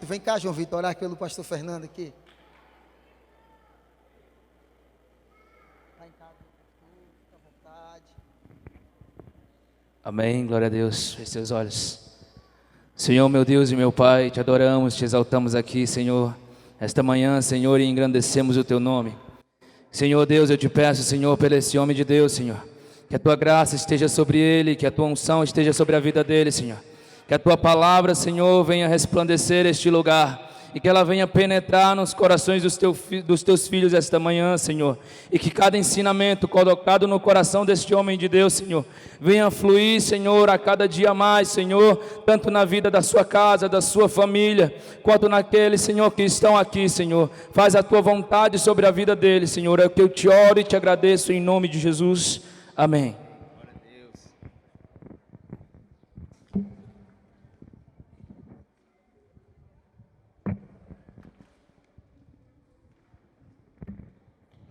Vem cá, João Vitor, orar pelo pastor Fernando aqui. Está em casa, fica à vontade. Amém, glória a Deus. Feche seus olhos. Senhor, meu Deus e meu Pai, te adoramos, te exaltamos aqui, Senhor, esta manhã, Senhor, e engrandecemos o teu nome. Senhor Deus, eu te peço, Senhor, por esse homem de Deus, Senhor, que a tua graça esteja sobre ele, que a tua unção esteja sobre a vida dele, Senhor, que a tua palavra, Senhor, venha resplandecer este lugar, e que ela venha penetrar nos corações dos teus filhos esta manhã, Senhor, e que cada ensinamento colocado no coração deste homem de Deus, Senhor, venha fluir, Senhor, a cada dia mais, Senhor, tanto na vida da sua casa, da sua família, quanto naqueles, Senhor, que estão aqui, Senhor. Faz a tua vontade sobre a vida deles, Senhor. É o que eu te oro e te agradeço em nome de Jesus. Amém.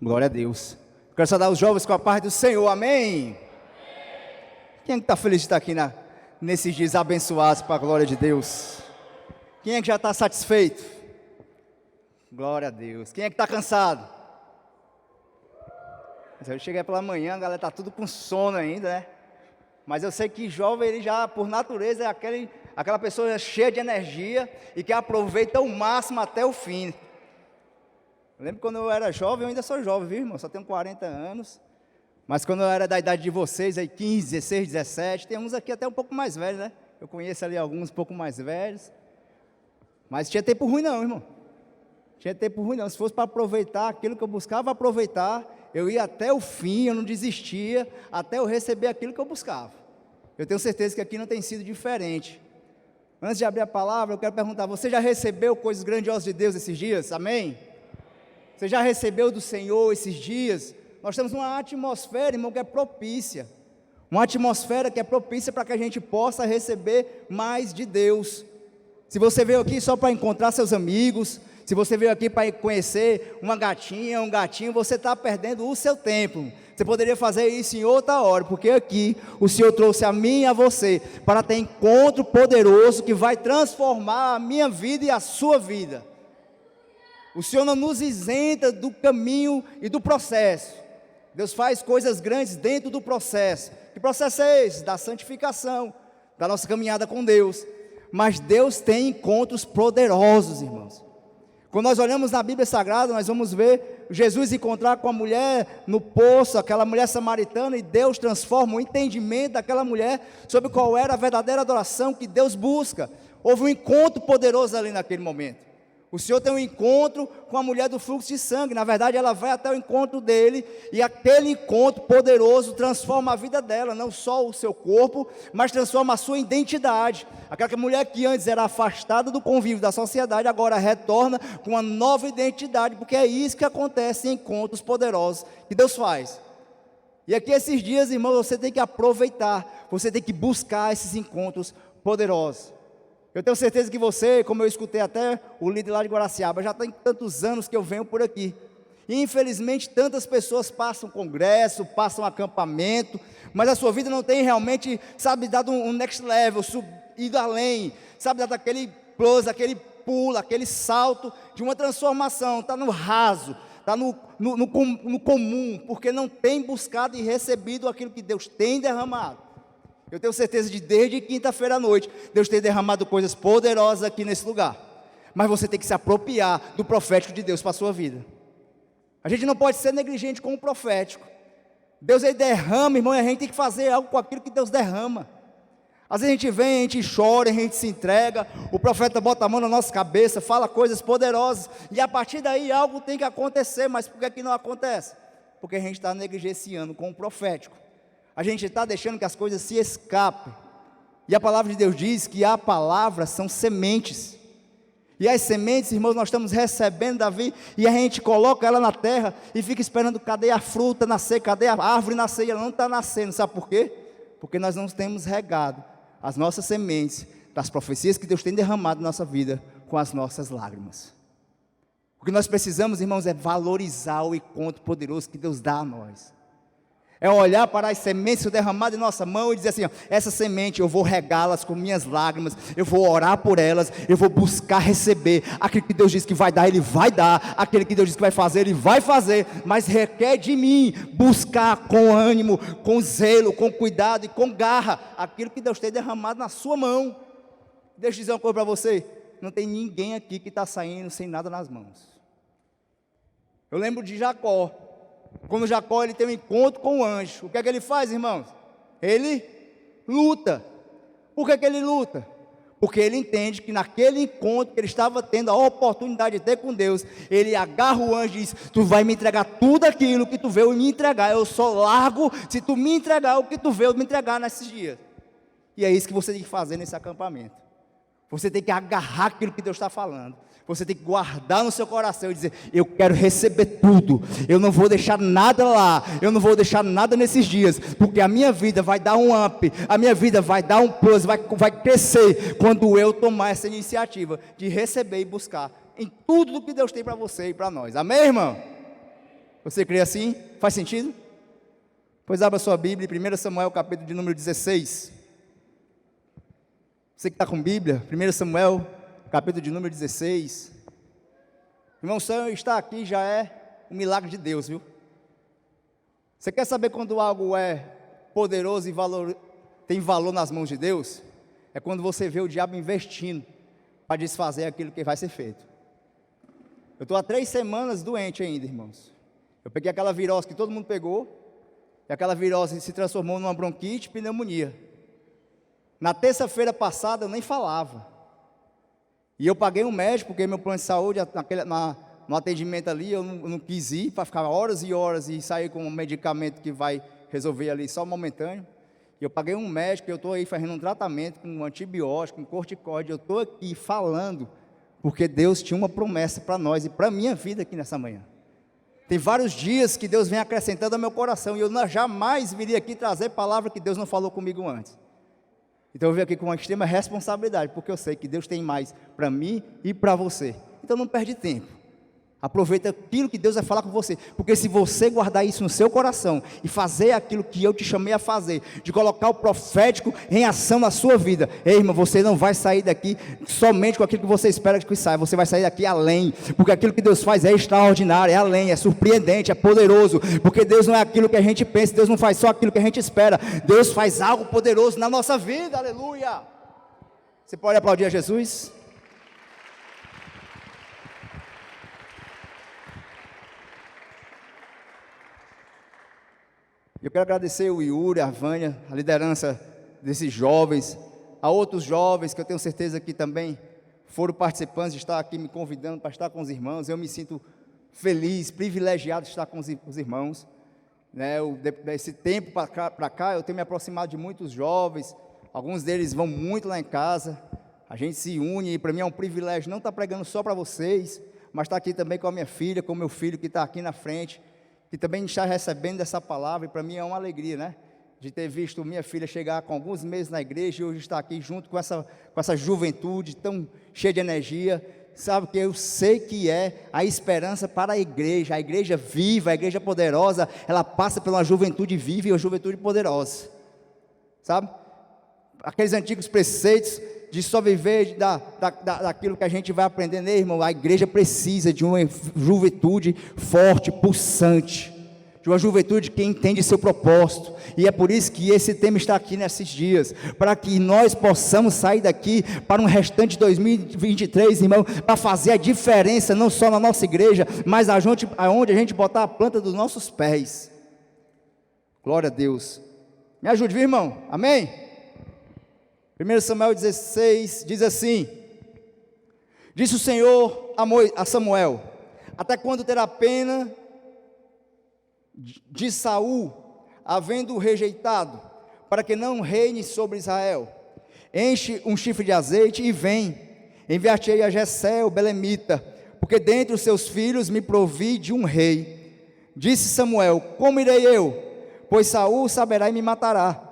Glória a Deus. Quero saudar os jovens com a paz do Senhor, amém? Quem é que está feliz de estar aqui nesses dias abençoados para a glória de Deus? Quem é que já está satisfeito? Glória a Deus. Quem é que está cansado? Eu cheguei pela manhã, a galera está tudo com sono ainda, né? Mas eu sei que jovem, ele já, por natureza, é aquela pessoa cheia de energia e que aproveita o máximo até o fim. Eu lembro quando eu era jovem, eu ainda sou jovem, viu, irmão? Só tenho 40 anos. Mas quando eu era da idade de vocês, aí 15, 16, 17, tem uns aqui até um pouco mais velhos, né? Eu conheço ali alguns um pouco mais velhos. Mas tinha tempo ruim não, irmão. Tinha tempo ruim não. Se fosse para aproveitar aquilo que eu buscava aproveitar, eu ia até o fim, eu não desistia, até eu receber aquilo que eu buscava. Eu tenho certeza que aqui não tem sido diferente. Antes de abrir a palavra, eu quero perguntar, você já recebeu coisas grandiosas de Deus esses dias? Amém? Você já recebeu do Senhor esses dias? Nós temos uma atmosfera, irmão, que é propícia. Uma atmosfera que é propícia para que a gente possa receber mais de Deus. Se você veio aqui só para encontrar seus amigos, se você veio aqui para conhecer uma gatinha, um gatinho, você está perdendo o seu tempo. Você poderia fazer isso em outra hora, porque aqui o Senhor trouxe a mim e a você para ter encontro poderoso que vai transformar a minha vida e a sua vida. O Senhor não nos isenta do caminho e do processo. Deus faz coisas grandes dentro do processo. Que processo é esse? Da santificação, da nossa caminhada com Deus. Mas Deus tem encontros poderosos, irmãos. Quando nós olhamos na Bíblia Sagrada, nós vamos ver Jesus encontrar com a mulher no poço, aquela mulher samaritana, e Deus transforma o entendimento daquela mulher sobre qual era a verdadeira adoração que Deus busca. Houve um encontro poderoso ali naquele momento. O Senhor tem um encontro com a mulher do fluxo de sangue. Na verdade, ela vai até o encontro dele, e aquele encontro poderoso transforma a vida dela, não só o seu corpo, mas transforma a sua identidade. Aquela mulher que antes era afastada do convívio da sociedade, agora retorna com uma nova identidade, porque é isso que acontece em encontros poderosos que Deus faz. E aqui esses dias, irmãos, você tem que aproveitar, você tem que buscar esses encontros poderosos. Eu tenho certeza que você, como eu escutei até o líder lá de Guaraciaba, já tem tantos anos que eu venho por aqui. E infelizmente tantas pessoas passam congresso, passam acampamento, mas a sua vida não tem realmente, sabe, dado um next level, ido além, sabe, dado aquele plus, aquele pulo, aquele salto de uma transformação. Está no raso, está no comum, porque não tem buscado e recebido aquilo que Deus tem derramado. Eu tenho certeza de desde quinta-feira à noite, Deus tem derramado coisas poderosas aqui nesse lugar. Mas você tem que se apropriar do profético de Deus para a sua vida. A gente não pode ser negligente com o profético. Deus ele derrama, irmão, e a gente tem que fazer algo com aquilo que Deus derrama. Às vezes a gente vem, a gente chora, a gente se entrega, o profeta bota a mão na nossa cabeça, fala coisas poderosas, e a partir daí algo tem que acontecer. Mas por que não acontece? Porque a gente está negligenciando com o profético. A gente está deixando que as coisas se escapem. E a palavra de Deus diz que a palavra são sementes. E as sementes, irmãos, nós estamos recebendo da vida, e a gente coloca ela na terra e fica esperando cadê a fruta nascer, cadê a árvore nascer, e ela não está nascendo. Sabe por quê? Porque nós não temos regado as nossas sementes das profecias que Deus tem derramado na nossa vida com as nossas lágrimas. O que nós precisamos, irmãos, é valorizar o encontro poderoso que Deus dá a nós. É olhar para as sementes derramadas em nossa mão e dizer assim, ó, essa semente eu vou regá-las com minhas lágrimas, eu vou orar por elas, eu vou buscar receber. Aquilo que Deus diz que vai dar, Ele vai dar. Aquele que Deus diz que vai fazer, Ele vai fazer. Mas requer de mim buscar com ânimo, com zelo, com cuidado e com garra aquilo que Deus tem derramado na sua mão. Deixa eu dizer uma coisa para você, não tem ninguém aqui que está saindo sem nada nas mãos. Eu lembro de Jacó. Quando Jacó ele tem um encontro com o anjo, o que é que ele faz, irmãos? Ele luta. Por que ele luta? Porque ele entende que naquele encontro que ele estava tendo a oportunidade de ter com Deus, ele agarra o anjo e diz, tu vai me entregar tudo aquilo que tu veio me entregar, eu só largo se tu me entregar o que tu veio me entregar nesses dias. E é isso que você tem que fazer nesse acampamento. Você tem que agarrar aquilo que Deus está falando. Você tem que guardar no seu coração e dizer, eu quero receber tudo, eu não vou deixar nada lá, eu não vou deixar nada nesses dias, porque a minha vida vai dar um up, a minha vida vai dar um plus, vai crescer, quando eu tomar essa iniciativa de receber e buscar em tudo o que Deus tem para você e para nós, amém, irmão? Você crê assim? Faz sentido? Pois abra sua Bíblia, 1 Samuel capítulo de número 16, você que está com Bíblia, 1 Samuel capítulo de número 16, irmão, só estar aqui já é um milagre de Deus, viu? Você quer saber quando algo é poderoso e tem valor nas mãos de Deus? É quando você vê o diabo investindo para desfazer aquilo que vai ser feito. Eu estou há 3 semanas doente ainda, irmãos. Eu peguei aquela virose que todo mundo pegou, e aquela virose se transformou numa bronquite e pneumonia. Na terça-feira passada eu nem falava. E eu paguei um médico, porque meu plano de saúde, no atendimento ali, eu não quis ir, para ficar horas e horas e sair com um medicamento que vai resolver ali só momentâneo. E eu paguei um médico, eu estou aí fazendo um tratamento com um antibiótico, com corticoide, eu estou aqui falando, porque Deus tinha uma promessa para nós e para a minha vida aqui nessa manhã. Tem vários dias que Deus vem acrescentando ao meu coração, e eu jamais viria aqui trazer palavra que Deus não falou comigo antes. Então eu vim aqui com uma extrema responsabilidade, porque eu sei que Deus tem mais para mim e para você. Então não perde tempo. Aproveita aquilo que Deus vai falar com você, porque se você guardar isso no seu coração e fazer aquilo que eu te chamei a fazer, de colocar o profético em ação na sua vida, ei, irmão, você não vai sair daqui somente com aquilo que você espera que saia, você vai sair daqui além, porque aquilo que Deus faz é extraordinário, é além, é surpreendente, é poderoso, porque Deus não é aquilo que a gente pensa, Deus não faz só aquilo que a gente espera, Deus faz algo poderoso na nossa vida, aleluia. Você pode aplaudir a Jesus? Eu quero agradecer o Yuri, a Vânia, a liderança desses jovens, a outros jovens que eu tenho certeza que também foram participantes de estar aqui me convidando para estar com os irmãos. Eu me sinto feliz, privilegiado de estar com os irmãos. Desse tempo para cá, eu tenho me aproximado de muitos jovens, alguns deles vão muito lá em casa, a gente se une e para mim é um privilégio não estar pregando só para vocês, mas estar aqui também com a minha filha, com o meu filho que está aqui na frente, que também está recebendo essa palavra, e para mim é uma alegria, né? De ter visto minha filha chegar com alguns meses na igreja e hoje estar aqui junto com essa juventude tão cheia de energia, sabe, que eu sei que é a esperança para a igreja viva, a igreja poderosa, ela passa por uma juventude viva e uma juventude poderosa, sabe? Aqueles antigos preceitos de só viver daquilo que a gente vai aprendendo, irmão, a igreja precisa de uma juventude forte, pulsante, de uma juventude que entende seu propósito, e é por isso que esse tema está aqui nesses dias, para que nós possamos sair daqui para um restante de 2023, irmão, para fazer a diferença, não só na nossa igreja, mas aonde a gente botar a planta dos nossos pés. Glória a Deus. Me ajude, viu, irmão? Amém? 1 Samuel 16 diz assim: disse o Senhor a Samuel: até quando terá pena de Saul, havendo-o rejeitado, para que não reine sobre Israel? Enche um chifre de azeite e vem, enviar-te-ei a Jessé, o belemita, porque dentre os seus filhos me provi de um rei. Disse Samuel: como irei eu? Pois Saul saberá e me matará.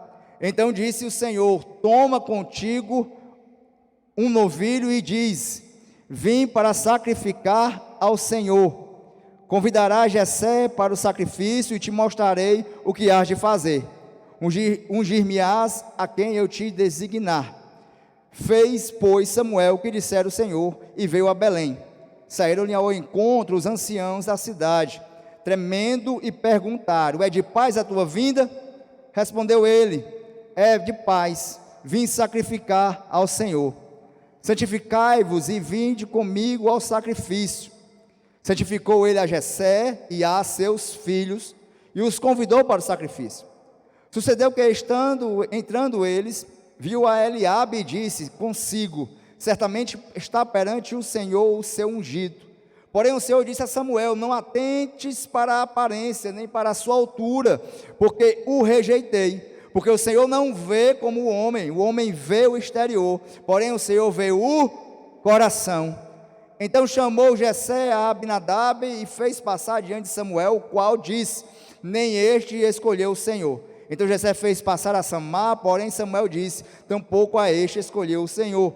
Então disse o Senhor: toma contigo um novilho e diz: vim para sacrificar ao Senhor. convidarás Jessé para o sacrifício e te mostrarei o que hás de fazer. Ungir-me-ás a quem eu te designar. Fez, pois, Samuel o que dissera o Senhor e veio a Belém. Saíram-lhe ao encontro os anciãos da cidade, tremendo, e perguntaram: é de paz a tua vinda? Respondeu ele: é de paz, vim sacrificar ao Senhor. Santificai-vos e vinde comigo ao sacrifício. Santificou ele a Jessé e a seus filhos, e os convidou para o sacrifício. Sucedeu que, entrando eles, viu a Eliabe e disse consigo: certamente está perante o Senhor o seu ungido. Porém o Senhor disse a Samuel: não atentes para a aparência, nem para a sua altura, porque o rejeitei. Porque o Senhor não vê como o homem vê o exterior, porém o Senhor vê o coração. Então chamou Jessé a Abinadab e fez passar diante de Samuel, o qual disse: nem este escolheu o Senhor. Então Jessé fez passar a Samar, porém Samuel disse: tampouco a este escolheu o Senhor.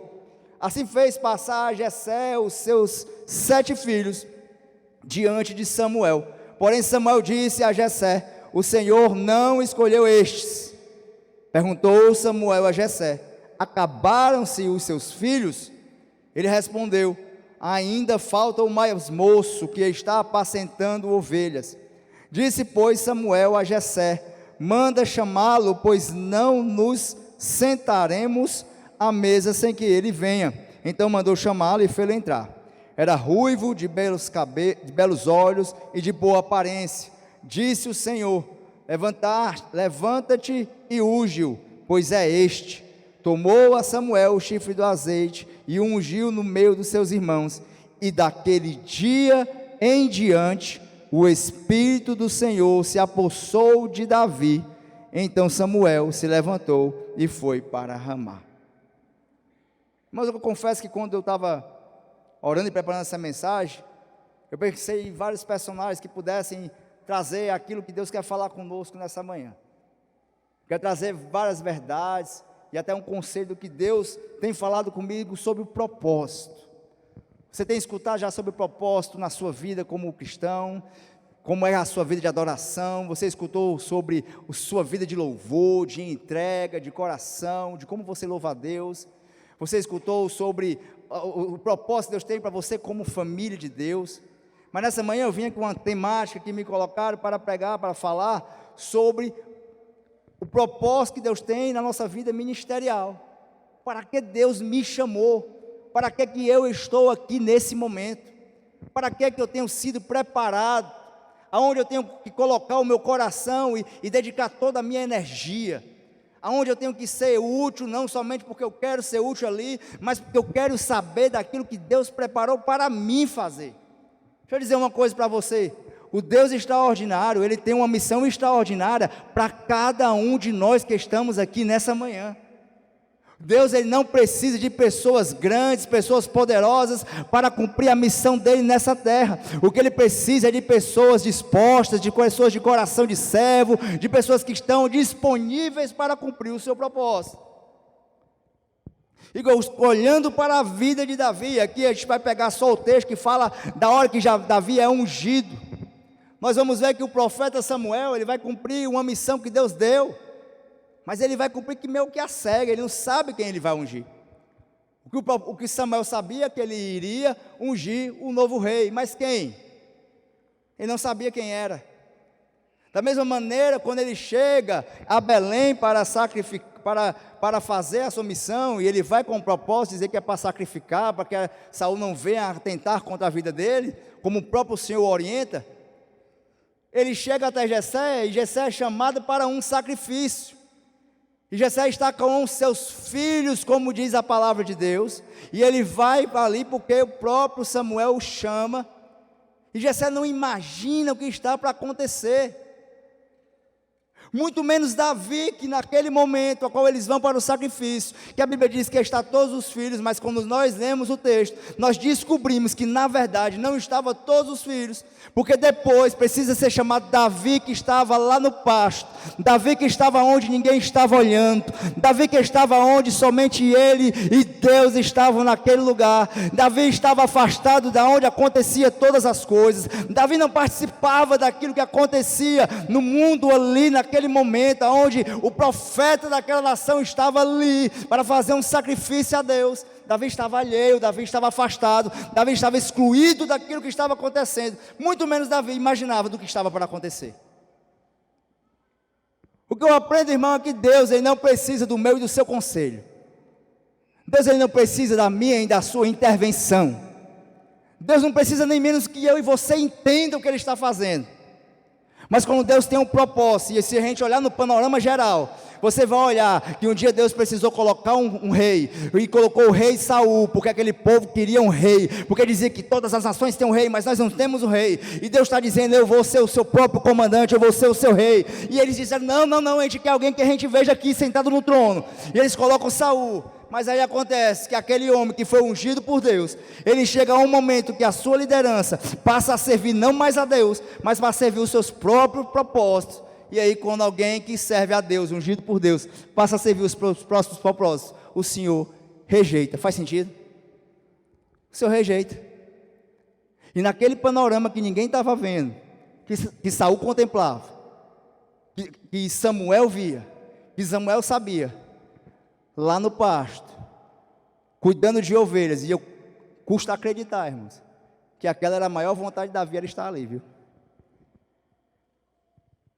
Assim fez passar a Jessé os seus 7 filhos diante de Samuel. Porém Samuel disse a Jessé: o Senhor não escolheu estes. Perguntou Samuel a Jessé: acabaram-se os seus filhos? Ele respondeu: ainda falta o mais moço, que está apacentando ovelhas. Disse, pois, Samuel a Jessé: manda chamá-lo, pois não nos sentaremos à mesa sem que ele venha. Então mandou chamá-lo e fê-lo entrar. Era ruivo, de belos olhos e de boa aparência. Disse o Senhor: levanta-te e unge-o, pois é este. Tomou a Samuel o chifre do azeite e o ungiu no meio dos seus irmãos. E daquele dia em diante, o Espírito do Senhor se apossou de Davi. Então Samuel se levantou e foi para Ramá. Mas eu confesso que quando eu estava orando e preparando essa mensagem, eu pensei em vários personagens que pudessem trazer aquilo que Deus quer falar conosco nessa manhã. Quer trazer várias verdades e até um conselho do que Deus tem falado comigo sobre o propósito. Você tem escutado já sobre o propósito na sua vida como cristão? Como é a sua vida de adoração? Você escutou sobre a sua vida de louvor, de entrega, de coração, de como você louva a Deus? Você escutou sobre o propósito que Deus tem para você como família de Deus? Mas nessa manhã eu vim com uma temática que me colocaram para pregar, para falar sobre o propósito que Deus tem na nossa vida ministerial. Para que Deus me chamou? Para que eu estou aqui nesse momento? Para que eu tenho sido preparado? Aonde eu tenho que colocar o meu coração e dedicar toda a minha energia? Aonde eu tenho que ser útil, não somente porque eu quero ser útil ali, mas porque eu quero saber daquilo que Deus preparou para mim fazer. Deixa eu dizer uma coisa para você: o Deus extraordinário, Ele tem uma missão extraordinária para cada um de nós que estamos aqui nessa manhã. Deus, Ele não precisa de pessoas grandes, pessoas poderosas para cumprir a missão dEle nessa terra. O que Ele precisa é de pessoas dispostas, de pessoas de coração de servo, de pessoas que estão disponíveis para cumprir o seu propósito. E olhando para a vida de Davi, aqui a gente vai pegar só o texto que fala da hora que Davi é ungido. Nós vamos ver que o profeta Samuel, ele vai cumprir uma missão que Deus deu, mas ele vai cumprir que meio que a cega, ele não sabe quem ele vai ungir. O que Samuel sabia é que ele iria ungir o novo rei, mas quem? Ele não sabia quem era. Da mesma maneira, quando ele chega a Belém para fazer a sua missão, e ele vai com o propósito de dizer que é para sacrificar, para que Saul não venha atentar contra a vida dele, como o próprio Senhor orienta, ele chega até Jessé, e Jessé é chamado para um sacrifício. E Jessé está com os seus filhos, como diz a palavra de Deus, e ele vai ali porque o próprio Samuel o chama, e Jessé não imagina o que está para acontecer. Muito menos Davi, que naquele momento a qual eles vão para o sacrifício, que a Bíblia diz que está todos os filhos, mas quando nós lemos o texto, nós descobrimos que na verdade não estavam todos os filhos, porque depois precisa ser chamado Davi, que estava lá no pasto, Davi que estava onde ninguém estava olhando, Davi que estava onde somente ele e Deus estavam naquele lugar. Davi estava afastado da onde acontecia todas as coisas, Davi não participava daquilo que acontecia no mundo ali naquele momento, onde o profeta daquela nação estava ali para fazer um sacrifício a Deus. Davi estava alheio, Davi estava afastado, Davi estava excluído daquilo que estava acontecendo. Muito menos Davi imaginava do que estava para acontecer. O que eu aprendo, irmão, é que Deus, Ele não precisa do meu e do seu conselho. Deus, Ele não precisa da minha e da sua intervenção. Deus não precisa nem menos que eu e você entendam o que Ele está fazendo. Mas quando Deus tem um propósito, e se a gente olhar no panorama geral, você vai olhar que um dia Deus precisou colocar um rei, e colocou o rei Saul, porque aquele povo queria um rei, porque dizia que todas as nações têm um rei, mas nós não temos um rei, e Deus está dizendo, eu vou ser o seu próprio comandante, eu vou ser o seu rei, e eles disseram, não, a gente quer alguém que a gente veja aqui sentado no trono, e eles colocam Saul. Mas aí acontece que aquele homem que foi ungido por Deus, ele chega a um momento que a sua liderança passa a servir não mais a Deus, mas para servir os seus próprios propósitos. E aí quando alguém que serve a Deus, ungido por Deus, passa a servir os próximos propósitos, o Senhor rejeita. Faz sentido? O Senhor rejeita. E naquele panorama que ninguém estava vendo, que Saul contemplava, que Samuel via, que Samuel sabia, lá no pasto, cuidando de ovelhas, e eu custa acreditar, irmãos, que aquela era a maior vontade de Davi, era estar ali, viu?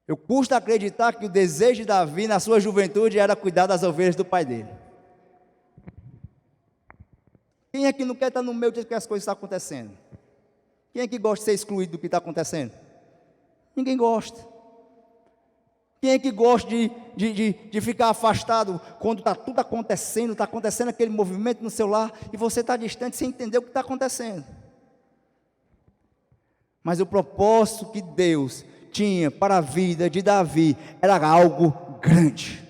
Eu custa acreditar que o desejo de Davi na sua juventude era cuidar das ovelhas do pai dele. Quem é que não quer estar no meio do que as coisas estão acontecendo? Quem é que gosta de ser excluído do que está acontecendo? Ninguém gosta. Quem é que gosta de ficar afastado quando está tudo acontecendo, está acontecendo aquele movimento no seu lar, e você está distante sem entender o que está acontecendo? Mas o propósito que Deus tinha para a vida de Davi era algo grande.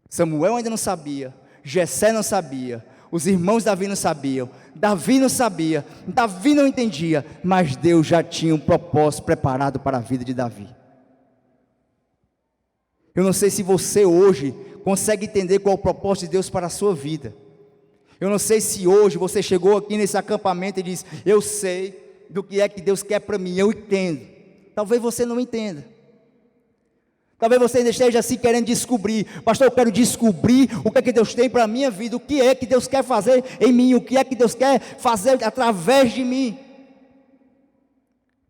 Samuel ainda não sabia, Jessé não sabia, os irmãos de Davi não sabiam, Davi não sabia, Davi não entendia, mas Deus já tinha um propósito preparado para a vida de Davi. Eu não sei se você hoje consegue entender qual é o propósito de Deus para a sua vida. Eu não sei se hoje você chegou aqui nesse acampamento e diz, eu sei do que é que Deus quer para mim, eu entendo. Talvez você não entenda. Talvez você ainda esteja assim querendo descobrir, pastor, eu quero descobrir o que é que Deus tem para a minha vida, o que é que Deus quer fazer em mim, o que é que Deus quer fazer através de mim.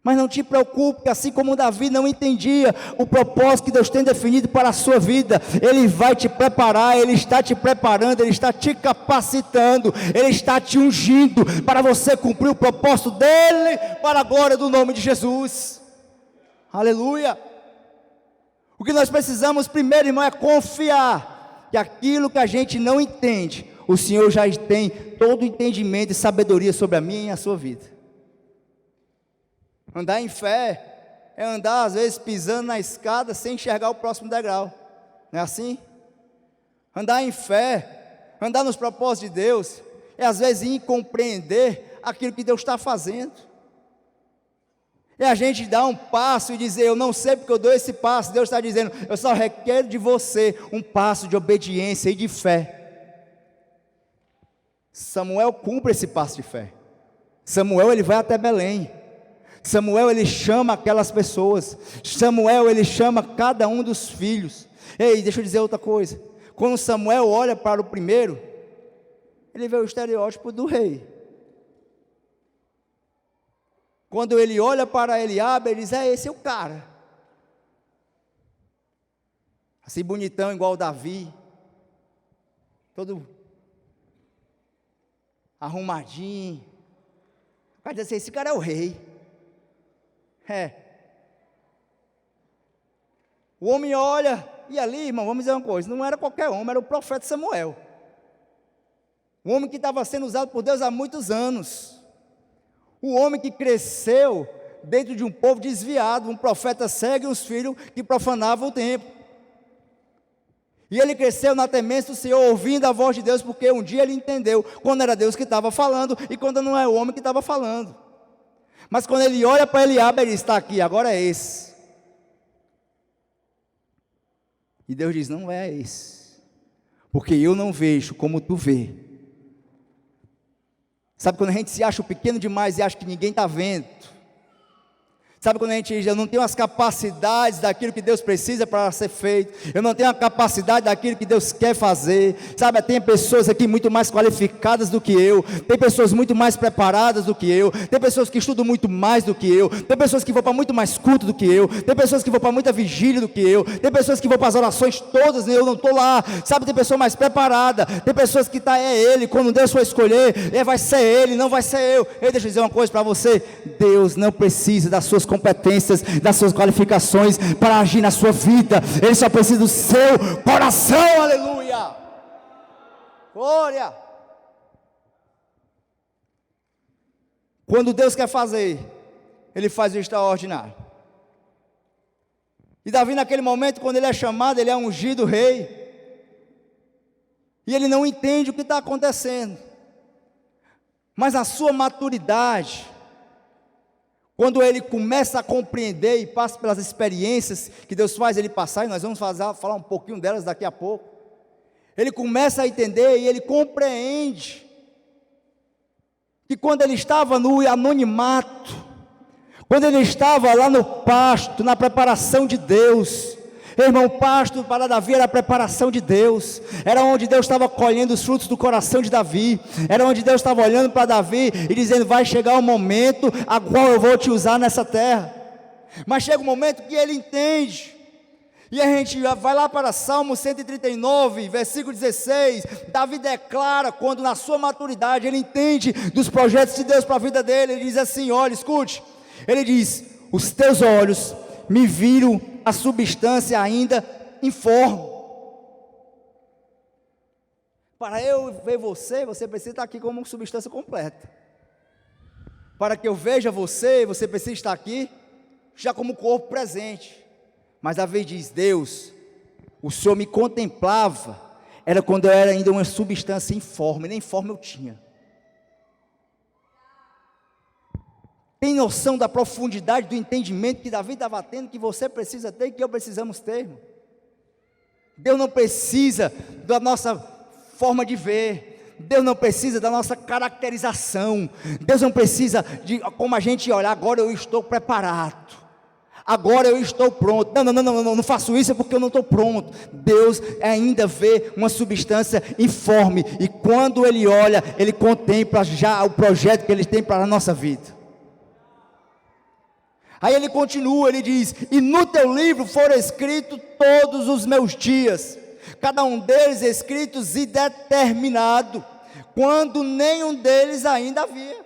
Mas não te preocupe, assim como Davi não entendia o propósito que Deus tem definido para a sua vida, Ele vai te preparar, Ele está te preparando, Ele está te capacitando, Ele está te ungindo para você cumprir o propósito dEle, para a glória do nome de Jesus. Aleluia! O que nós precisamos primeiro, irmão, é confiar que aquilo que a gente não entende, o Senhor já tem todo o entendimento e sabedoria sobre a minha e a sua vida. Andar em fé é andar às vezes pisando na escada sem enxergar o próximo degrau, não é assim? Andar em fé, andar nos propósitos de Deus, é às vezes incompreender aquilo que Deus está fazendo. É a gente dar um passo e dizer, eu não sei porque eu dou esse passo. Deus está dizendo, eu só requero de você um passo de obediência e de fé. Samuel cumpre esse passo de fé. Samuel, ele vai até Belém. Samuel, ele chama aquelas pessoas. Samuel, ele chama cada um dos filhos. Ei, deixa eu dizer outra coisa. Quando Samuel olha para o primeiro, ele vê o estereótipo do rei. Quando ele olha para Eliabe, ele diz, esse é o cara. Assim bonitão, igual Davi. Todo arrumadinho. O cara diz assim, esse cara é o rei. O homem olha, e ali, irmão, vamos dizer uma coisa, não era qualquer homem, era o profeta Samuel. O homem que estava sendo usado por Deus há muitos anos. O homem que cresceu dentro de um povo desviado, um profeta cego e os filhos que profanavam o templo. E ele cresceu na temência do Senhor, ouvindo a voz de Deus, porque um dia ele entendeu quando era Deus que estava falando e quando não é o homem que estava falando. Mas quando ele olha para Eliabe, ele está aqui, agora é esse. E Deus diz, não é esse, porque eu não vejo como tu vê. Sabe quando a gente se acha pequeno demais e acha que ninguém está vendo? Sabe quando a gente diz, eu não tenho as capacidades daquilo que Deus precisa para ser feito, eu não tenho a capacidade daquilo que Deus quer fazer, sabe, tem pessoas aqui muito mais qualificadas do que eu, tem pessoas muito mais preparadas do que eu, tem pessoas que estudam muito mais do que eu, tem pessoas que vão para muito mais culto do que eu, tem pessoas que vão para muita vigília do que eu, tem pessoas que vão para as orações todas e eu não estou lá, sabe, tem pessoa mais preparada, tem pessoas que é ele, quando Deus for escolher, vai ser ele, não vai ser eu. Deixa eu dizer uma coisa para você, Deus não precisa das suas competências, das suas qualificações para agir na sua vida, Ele só precisa do seu coração, aleluia, glória. Quando Deus quer fazer, Ele faz o extraordinário. E Davi naquele momento, quando ele é chamado, ele é ungido rei, e ele não entende o que está acontecendo, mas a sua maturidade, quando ele começa a compreender e passa pelas experiências que Deus faz ele passar, e nós vamos falar um pouquinho delas daqui a pouco, ele começa a entender e ele compreende, que quando ele estava no anonimato, quando ele estava lá no pasto, na preparação de Deus, irmão, pasto para Davi era a preparação de Deus, era onde Deus estava colhendo os frutos do coração de Davi, era onde Deus estava olhando para Davi e dizendo, vai chegar o momento a qual eu vou te usar nessa terra. Mas chega um momento que ele entende, e a gente vai lá para Salmo 139, versículo 16, Davi declara, quando na sua maturidade ele entende dos projetos de Deus para a vida dele, ele diz assim, olha, escute, ele diz, os teus olhos me viram a substância ainda informe. Para eu ver você, você precisa estar aqui como substância completa. Para que eu veja você, você precisa estar aqui já como corpo presente. Mas Davi diz, Deus, o Senhor me contemplava, era quando eu era ainda uma substância informe, nem forma eu tinha. Tem noção da profundidade do entendimento que Davi estava tendo, que você precisa ter e que eu precisamos ter, irmão? Deus não precisa da nossa forma de ver, Deus não precisa da nossa caracterização, Deus não precisa de como a gente olhar, agora eu estou preparado, agora eu estou pronto, não faço isso porque eu não estou pronto. Deus ainda vê uma substância informe, e quando Ele olha, Ele contempla já o projeto que Ele tem para a nossa vida. Aí ele continua, ele diz, e no teu livro foram escritos todos os meus dias, cada um deles escritos e determinado, quando nenhum deles ainda havia.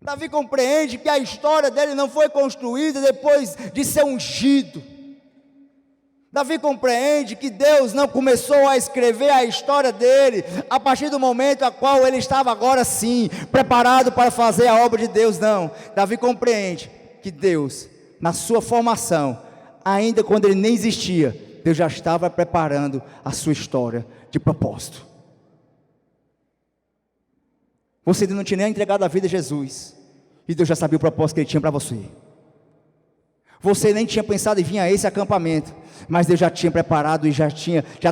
Davi compreende que a história dele não foi construída depois de ser ungido. Davi compreende que Deus não começou a escrever a história dele a partir do momento a qual ele estava agora sim, preparado para fazer a obra de Deus, não. Davi compreende que Deus, na sua formação, ainda quando ele nem existia, Deus já estava preparando a sua história de propósito. Você ainda não tinha nem entregado a vida a Jesus, e Deus já sabia o propósito que Ele tinha para você. Você nem tinha pensado em vir a esse acampamento, mas Deus já tinha preparado e já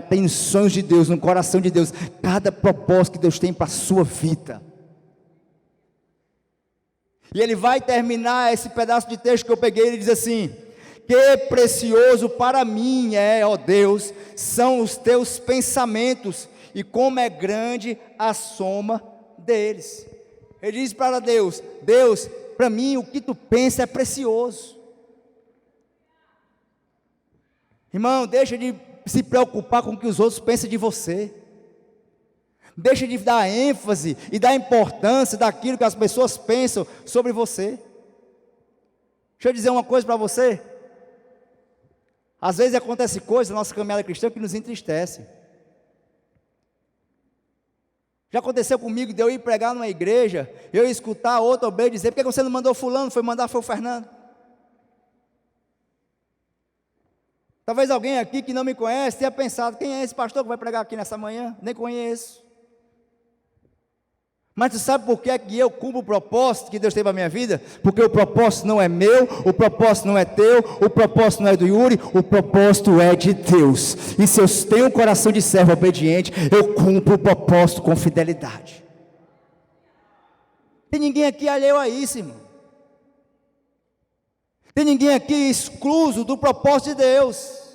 tem sonhos de Deus, no coração de Deus, cada propósito que Deus tem para a sua vida. E ele vai terminar esse pedaço de texto que eu peguei, ele diz assim, que precioso para mim ó Deus, são os teus pensamentos, e como é grande a soma deles. Ele diz para Deus, Deus, para mim o que tu pensa é precioso. Irmão, deixa de se preocupar com o que os outros pensam de você. Deixa de dar ênfase e dar importância daquilo que as pessoas pensam sobre você. Deixa eu dizer uma coisa para você. Às vezes acontece coisas na nossa caminhada cristã que nos entristece. Já aconteceu comigo de eu ir pregar numa igreja, eu escutar outra obreira dizer: por que você não mandou fulano? Foi mandar, foi o Fernando. Talvez alguém aqui que não me conhece tenha pensado: quem é esse pastor que vai pregar aqui nessa manhã? Nem conheço. Mas tu sabe por que é que eu cumpro o propósito que Deus tem para a minha vida? Porque o propósito não é meu, o propósito não é teu, o propósito não é do Yuri, o propósito é de Deus. E se eu tenho um coração de servo obediente, eu cumpro o propósito com fidelidade. Tem ninguém aqui alheio a isso, irmão. Tem ninguém aqui excluso do propósito de Deus.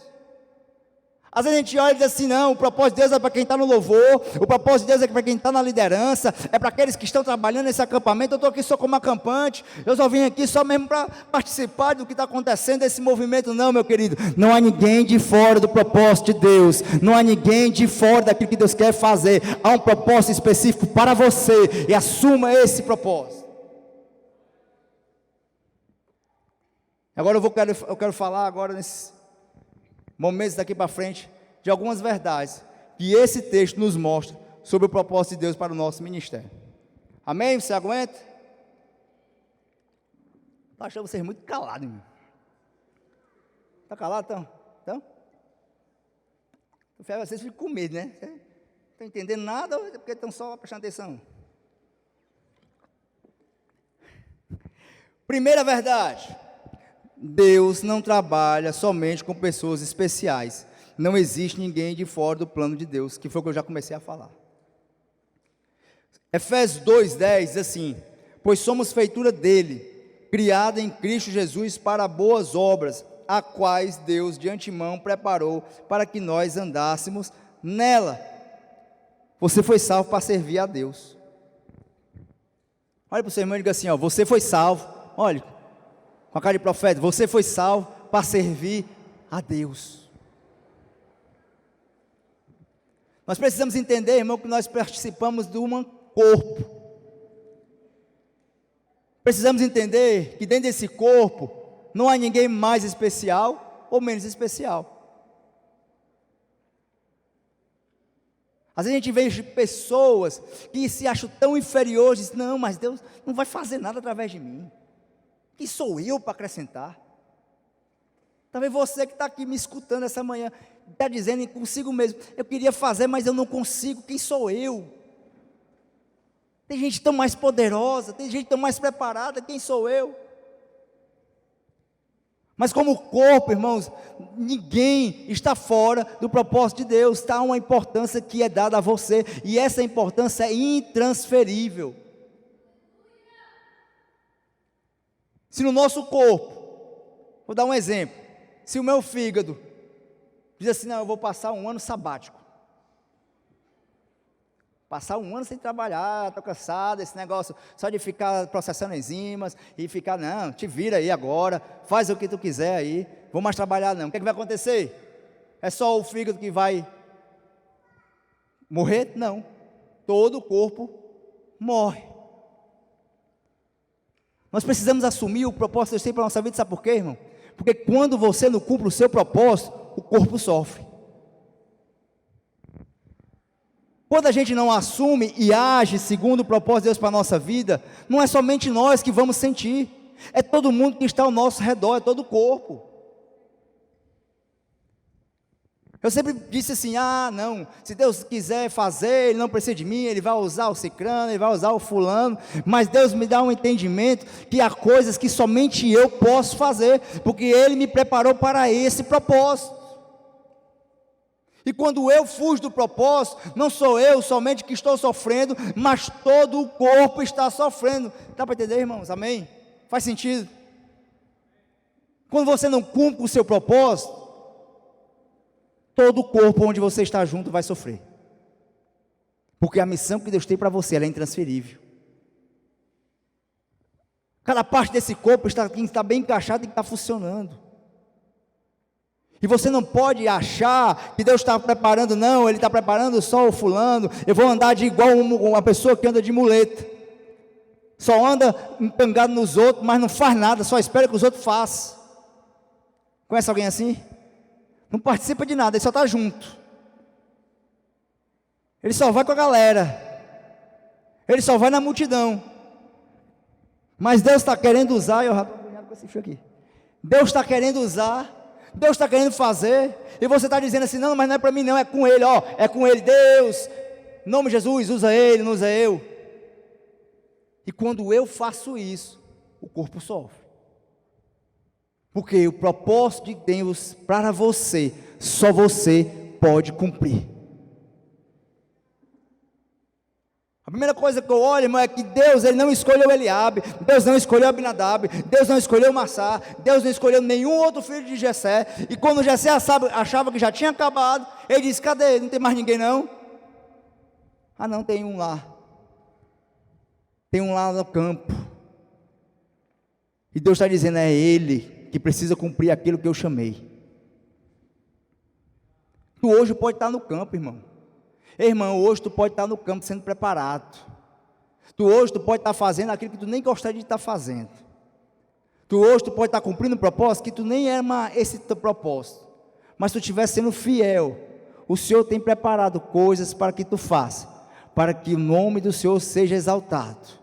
Às vezes a gente olha e diz assim: não, o propósito de Deus é para quem está no louvor, o propósito de Deus é para quem está na liderança, é para aqueles que estão trabalhando nesse acampamento. Eu estou aqui só como acampante, eu só vim aqui só mesmo para participar do que está acontecendo desse movimento. Não, meu querido, não há ninguém de fora do propósito de Deus, não há ninguém de fora daquilo que Deus quer fazer. Há um propósito específico para você, e assuma esse propósito. Agora eu quero falar agora nesses momentos daqui para frente, de algumas verdades que esse texto nos mostra sobre o propósito de Deus para o nosso ministério. Amém? Você aguenta? Estou achando vocês muito calados, irmão. Está calado, então? Vocês ficam com medo, né? Não estão entendendo nada ou é porque estão só prestando atenção? Primeira verdade: Deus não trabalha somente com pessoas especiais. Não existe ninguém de fora do plano de Deus, que foi o que eu já comecei a falar. Efésios 2:10 diz assim: pois somos feitura dele, criada em Cristo Jesus para boas obras, a quais Deus de antemão preparou para que nós andássemos nela. Você foi salvo para servir a Deus. Olha para o seu irmão e diga assim: ó, você foi salvo, olha, com a cara de profeta, você foi salvo para servir a Deus. Nós precisamos entender, irmão, que nós participamos de um corpo. Precisamos entender que dentro desse corpo não há ninguém mais especial ou menos especial. Às vezes a gente vê pessoas que se acham tão inferiores, dizem: não, mas Deus não vai fazer nada através de mim. Quem sou eu para acrescentar? Talvez você que está aqui me escutando essa manhã, está dizendo consigo mesmo: eu queria fazer, mas eu não consigo. Quem sou eu? Tem gente tão mais poderosa, tem gente tão mais preparada. Quem sou eu? Mas como corpo, irmãos, ninguém está fora do propósito de Deus. Está uma importância que é dada a você, e essa importância é intransferível. Se no nosso corpo, vou dar um exemplo, se o meu fígado diz assim: não, eu vou passar um ano sabático, passar um ano sem trabalhar, estou cansado, esse negócio só de ficar processando enzimas, e ficar, não, te vira aí agora, faz o que tu quiser aí, vou mais trabalhar não. O que é que vai acontecer? É só o fígado que vai morrer? Não, todo o corpo morre. Nós precisamos assumir o propósito que Deus tem para a nossa vida. Sabe por quê, irmão? Porque quando você não cumpre o seu propósito, o corpo sofre. Quando a gente não assume e age segundo o propósito de Deus para a nossa vida, não é somente nós que vamos sentir, é todo mundo que está ao nosso redor, é todo o corpo. Eu sempre disse assim: ah, não, se Deus quiser fazer, Ele não precisa de mim, Ele vai usar o cicrano, Ele vai usar o fulano, mas Deus me dá um entendimento que há coisas que somente eu posso fazer, porque Ele me preparou para esse propósito. E quando eu fujo do propósito, não sou eu somente que estou sofrendo, mas todo o corpo está sofrendo. Dá para entender, irmãos? Amém? Faz sentido? Quando você não cumpre o seu propósito, todo o corpo onde você está junto vai sofrer. Porque a missão que Deus tem para você, ela é intransferível. Cada parte desse corpo tem que estar bem encaixado e está funcionando. E você não pode achar que Deus está preparando, não, Ele está preparando só o fulano, eu vou andar de igual uma pessoa que anda de muleta. Só anda empangado nos outros, mas não faz nada, só espera que os outros façam. Conhece alguém assim? Não participa de nada, ele só está junto. Ele só vai com a galera. ele só vai na multidão. Mas Deus está querendo usar, eu já estou agoniado com esse fio aqui. Deus está querendo usar, Deus está querendo fazer, e você está dizendo assim, não, mas não é para mim não, é com Ele, ó, é com Ele, Deus, em nome de Jesus, usa Ele, não usa eu. E quando eu faço isso, o corpo sofre. Porque o propósito de Deus para você, só você pode cumprir. A primeira coisa que eu olho, irmão, é que Deus, Ele não escolheu Eliabe, Deus não escolheu Abinadab, Deus não escolheu Massá, Deus não escolheu nenhum outro filho de Jessé, e quando Jessé achava que já tinha acabado, ele disse, cadê? Não tem mais ninguém não? Ah não, tem um lá no campo, e Deus está dizendo, é Ele que precisa cumprir aquilo que eu chamei. Tu hoje pode estar no campo, irmão. Irmão, hoje tu pode estar no campo sendo preparado. Hoje tu pode estar fazendo aquilo que tu nem gostaria de estar fazendo. Hoje tu pode estar cumprindo um propósito que tu nem ama esse teu propósito. Mas se tu estiver sendo fiel, o Senhor tem preparado coisas para que tu faça, para que o nome do Senhor seja exaltado.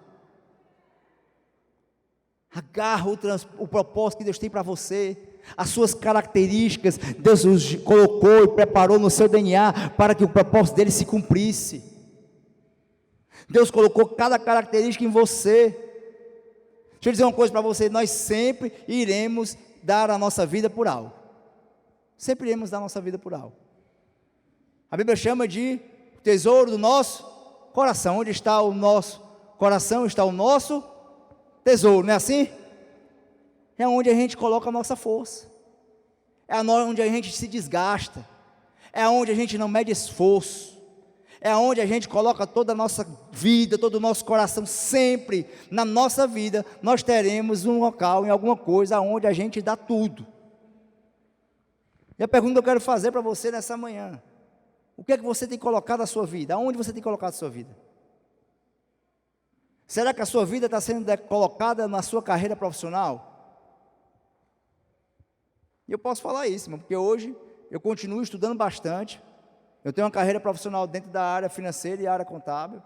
Agarra o propósito que Deus tem para você. As suas características, Deus os colocou e preparou no seu DNA para que o propósito dele se cumprisse. Deus colocou cada característica em você. Deixa eu dizer uma coisa para você, nós sempre iremos dar a nossa vida por algo. Sempre iremos dar a nossa vida por algo. A Bíblia chama de tesouro do nosso coração. Onde está o nosso coração, está o nosso tesouro, não é assim? É onde a gente coloca a nossa força, é onde a gente se desgasta, é onde a gente não mede esforço, é onde a gente coloca toda a nossa vida, todo o nosso coração. Sempre na nossa vida nós teremos um local, em alguma coisa, onde a gente dá tudo. E a pergunta que eu quero fazer para você nessa manhã, o que é que você tem colocado a sua vida? Aonde você tem colocado a sua vida? Será que a sua vida está sendo colocada na sua carreira profissional? E eu posso falar isso, irmão, porque hoje eu continuo estudando bastante. Eu tenho uma carreira profissional dentro da área financeira e área contábil.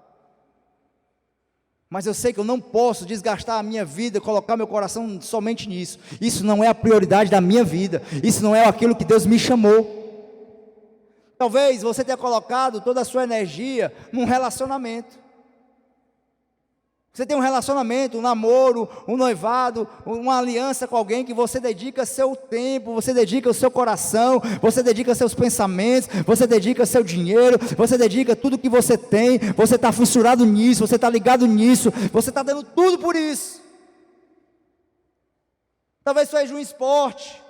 Mas eu sei que eu não posso desgastar a minha vida, colocar meu coração somente nisso. Isso não é a prioridade da minha vida. Isso não é aquilo que Deus me chamou. Talvez você tenha colocado toda a sua energia num relacionamento. Você tem um relacionamento, um namoro, um noivado, uma aliança com alguém que você dedica seu tempo, você dedica o seu coração, você dedica seus pensamentos, você dedica seu dinheiro, você dedica tudo que você tem, você está fissurado nisso, você está ligado nisso, você está dando tudo por isso. Talvez seja um esporte.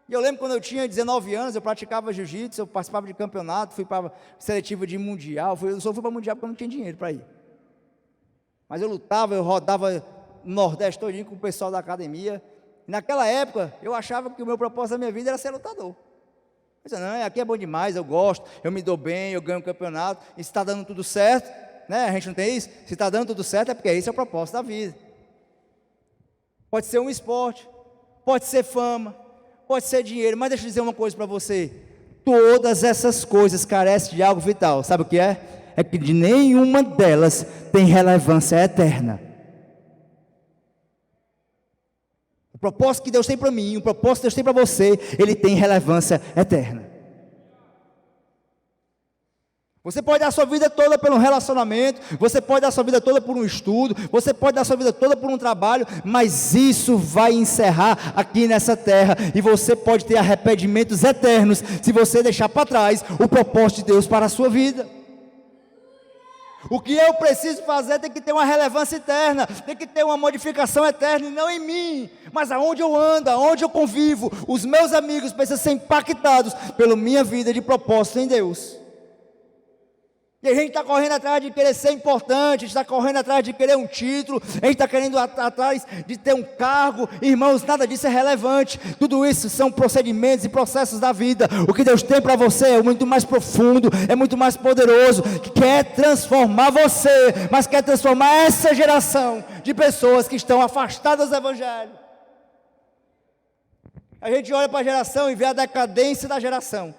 E eu lembro quando eu tinha 19 anos, eu praticava jiu-jitsu, eu participava de campeonato, fui para seletiva de mundial, eu só fui para mundial porque eu não tinha dinheiro para ir. Mas eu lutava, eu rodava no Nordeste todinho com o pessoal da academia. E naquela época, eu achava que o meu propósito da minha vida era ser lutador. Eu disse, não, aqui é bom demais, eu gosto, eu me dou bem, eu ganho um campeonato, e se está dando tudo certo, né? A gente não tem isso? Se está dando tudo certo é porque esse é o propósito da vida. Pode ser um esporte, pode ser fama, pode ser dinheiro, mas deixa eu dizer uma coisa para você. Todas essas coisas carecem de algo vital, sabe o que é? É que de nenhuma delas tem relevância eterna. O propósito que Deus tem para mim, o propósito que Deus tem para você, ele tem relevância eterna. Você pode dar a sua vida toda por um relacionamento, você pode dar a sua vida toda por um estudo, você pode dar a sua vida toda por um trabalho, mas isso vai encerrar aqui nessa terra, e você pode ter arrependimentos eternos, se você deixar para trás o propósito de Deus para a sua vida. O que eu preciso fazer tem que ter uma relevância eterna, tem que ter uma modificação eterna, e não em mim, mas aonde eu ando, aonde eu convivo. Os meus amigos precisam ser impactados pela minha vida de propósito em Deus. E a gente está correndo atrás de querer ser importante, a gente está correndo atrás de querer um título, a gente está querendo atrás de ter um cargo. Irmãos, nada disso é relevante. Tudo isso são procedimentos e processos da vida. O que Deus tem para você é muito mais profundo, é muito mais poderoso, que quer transformar você, mas quer transformar essa geração de pessoas que estão afastadas do Evangelho. A gente olha para a geração e vê a decadência da geração.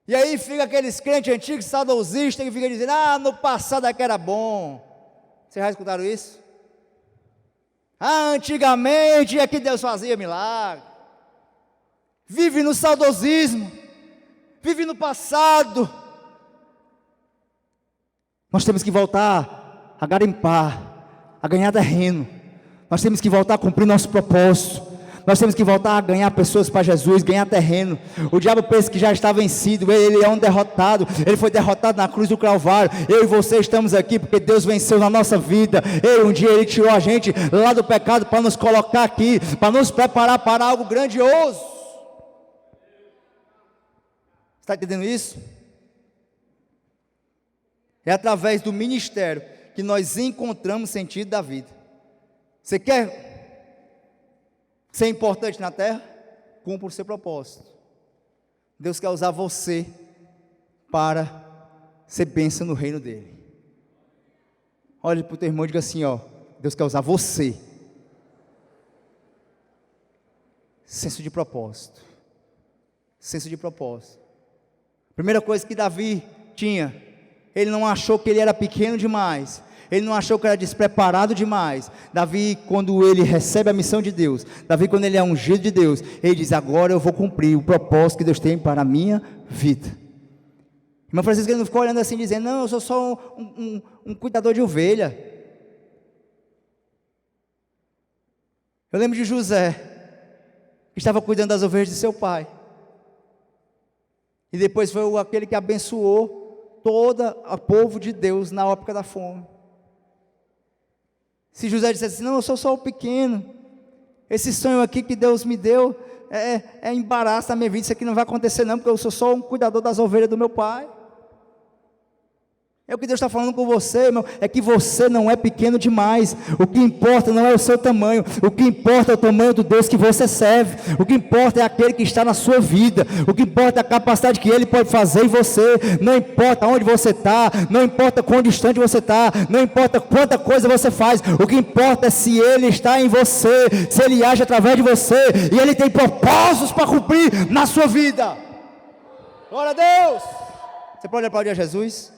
E aí fica aqueles crentes antigos, saudosistas, que ficam dizendo, no passado é que era bom. Vocês já escutaram isso? Antigamente é que Deus fazia milagre. Vive no saudosismo, vive no passado. Nós temos que voltar a garimpar, a ganhar terreno. Nós temos que voltar a cumprir nosso propósito. Nós temos que voltar a ganhar pessoas para Jesus, ganhar terreno. O diabo pensa que já está vencido, ele é um derrotado, ele foi derrotado na cruz do Calvário. Eu e você estamos aqui porque Deus venceu na nossa vida. Um dia ele tirou a gente lá do pecado para nos colocar aqui, para nos preparar para algo grandioso. Está entendendo isso? É através do ministério que nós encontramos sentido da vida. Você quer ser importante na terra? Cumpra o seu propósito. Deus quer usar você para ser bênção no reino dele. Olhe para o teu irmão e diga assim, Deus quer usar você. Senso de propósito. Senso de propósito. Primeira coisa que Davi tinha, ele não achou que ele era pequeno demais. Ele não achou que era despreparado demais. Davi, quando ele recebe a missão de Deus, Davi, quando ele é ungido de Deus, ele diz, agora eu vou cumprir o propósito que Deus tem para a minha vida. Irmão Francisco, ele não ficou olhando assim, dizendo, não, eu sou só um cuidador de ovelha. Eu lembro de José, que estava cuidando das ovelhas de seu pai, e depois foi aquele que abençoou todo o povo de Deus na época da fome. Se José dissesse assim, não, eu sou só o pequeno, esse sonho aqui que Deus me deu, é embaraço na minha vida, isso aqui não vai acontecer não, porque eu sou só um cuidador das ovelhas do meu pai. É o que Deus está falando com você, irmão, é que você não é pequeno demais. O que importa não é o seu tamanho, o que importa é o tamanho do Deus que você serve. O que importa é aquele que está na sua vida. O que importa é a capacidade que Ele pode fazer em você. Não importa onde você está, não importa quão distante você está, não importa quanta coisa você faz. O que importa é se Ele está em você, se Ele age através de você, e Ele tem propósitos para cumprir na sua vida. Glória a Deus. Você pode aplaudir a Jesus?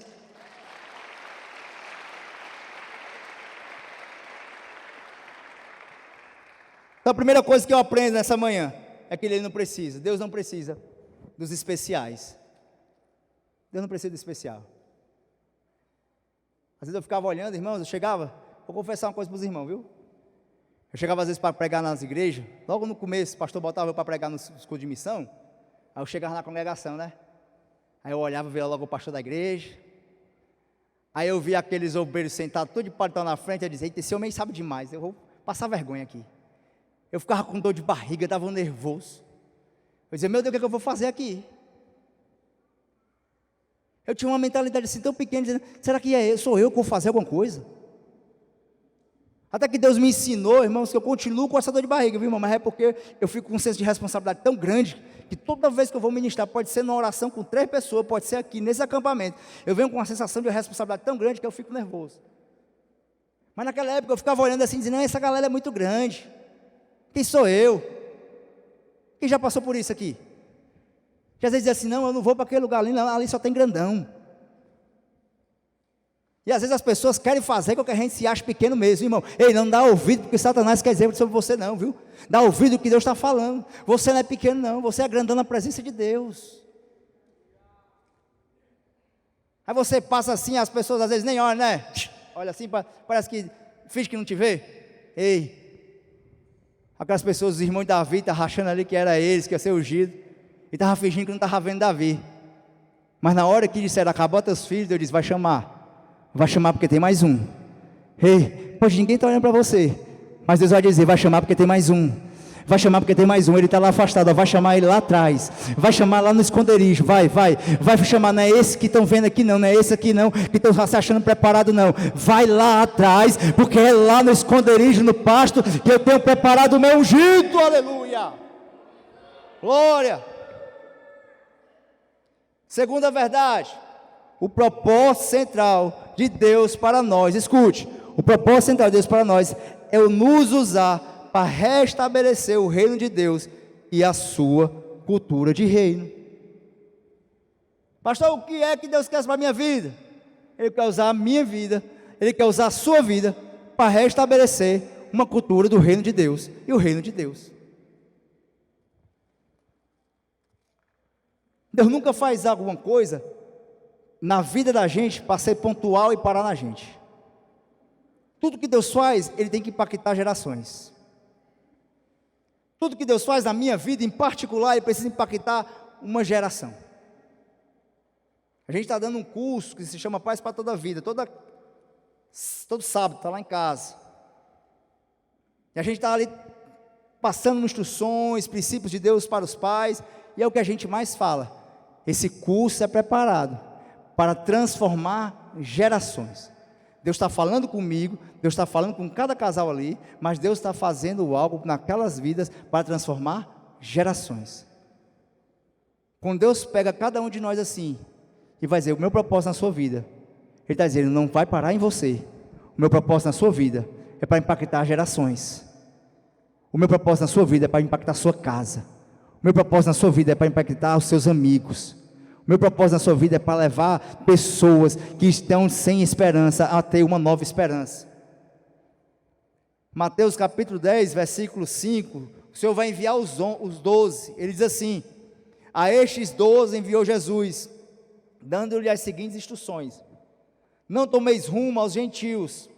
Então a primeira coisa que eu aprendo nessa manhã é que Ele não precisa, Deus não precisa dos especiais. Deus não precisa do especial. Às vezes eu ficava olhando, irmãos, eu chegava, vou confessar uma coisa para os irmãos, viu? Eu chegava às vezes para pregar nas igrejas, logo no começo, o pastor botava eu para pregar nos cursos de missão, aí eu chegava na congregação, né? Aí eu olhava, via logo o pastor da igreja, aí eu via aqueles obreiros sentados, todo de paletó na frente, eu dizia, eita, esse homem sabe demais, eu vou passar vergonha aqui. Eu ficava com dor de barriga, estava nervoso. Eu dizia, meu Deus, o que eu vou fazer aqui? Eu tinha uma mentalidade assim tão pequena, dizendo, será que sou eu que vou fazer alguma coisa? Até que Deus me ensinou, irmãos, que eu continuo com essa dor de barriga, viu, irmão? Mas é porque eu fico com um senso de responsabilidade tão grande, que toda vez que eu vou ministrar, pode ser numa oração com 3 pessoas, pode ser aqui, nesse acampamento, eu venho com uma sensação de responsabilidade tão grande que eu fico nervoso. Mas naquela época eu ficava olhando assim, dizendo, não, essa galera é muito grande. Quem sou eu? Quem já passou por isso aqui? Já às vezes dizia assim, não, eu não vou para aquele lugar ali, não, ali só tem grandão. E às vezes as pessoas querem fazer com que a gente se ache pequeno mesmo, irmão. Ei, não dá ouvido porque Satanás quer dizer sobre você não, viu? Dá ouvido o que Deus está falando. Você não é pequeno não, você é grandão na presença de Deus. Aí você passa assim, as pessoas às vezes nem olham, né? Olha assim, parece que finge que não te vê. Ei, aquelas pessoas, os irmãos de Davi, estavam rachando ali que era eles, que ia ser ungido, e estavam fingindo que não estavam vendo Davi. Mas na hora que disseram, acabou teus filhos, Deus disse, vai chamar porque tem mais um. Ei, poxa, ninguém está olhando para você, mas Deus vai dizer, vai chamar porque tem mais um. Vai chamar porque tem mais um, ele está lá afastado, vai chamar ele lá atrás, vai chamar lá no esconderijo, vai chamar, não é esse que estão vendo aqui não é esse aqui não, que estão se achando preparado não, vai lá atrás, porque é lá no esconderijo, no pasto, que eu tenho preparado o meu ungido, aleluia, glória. Segunda verdade, o propósito central de Deus para nós, escute, o propósito central de Deus para nós é o nos usar para restabelecer o reino de Deus e a sua cultura de reino. Pastor, o que é que Deus quer para a minha vida? Ele quer usar a minha vida, Ele quer usar a sua vida para restabelecer uma cultura do reino de Deus e o reino de Deus. Deus nunca faz alguma coisa na vida da gente para ser pontual e parar na gente. Tudo que Deus faz, Ele tem que impactar gerações. Tudo que Deus faz na minha vida, em particular, Ele precisa impactar uma geração. A gente está dando um curso que se chama Paz para toda a Vida, todo sábado, está lá em casa. E a gente está ali passando instruções, princípios de Deus para os pais, e é o que a gente mais fala. Esse curso é preparado para transformar gerações. Deus está falando comigo, Deus está falando com cada casal ali, mas Deus está fazendo algo naquelas vidas para transformar gerações. Quando Deus pega cada um de nós assim, e vai dizer, o meu propósito na sua vida, Ele está dizendo, não vai parar em você. O meu propósito na sua vida é para impactar gerações. O meu propósito na sua vida é para impactar a sua casa. O meu propósito na sua vida é para impactar os seus amigos. O meu propósito na sua vida é para levar pessoas que estão sem esperança a ter uma nova esperança. Mateus capítulo 10, versículo 5, o Senhor vai enviar os 12, Ele diz assim, a estes 12 enviou Jesus, dando-lhe as seguintes instruções, não tomeis rumo aos gentios,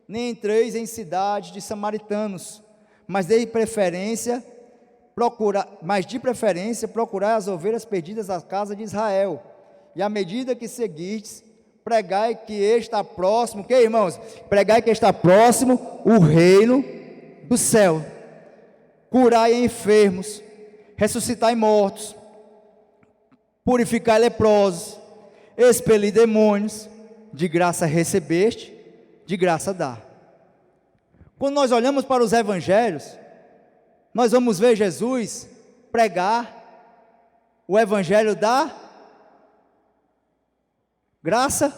nem entreis em cidades de samaritanos, mas de preferência procurai as ovelhas perdidas da casa de Israel, e à medida que seguirdes, pregai que está próximo, que irmãos? Pregai que está próximo o reino do céu, curai enfermos, ressuscitai mortos, purificai leprosos, expeli demônios, de graça recebeste, de graça dá. Quando nós olhamos para os evangelhos, nós vamos ver Jesus pregar o evangelho da graça,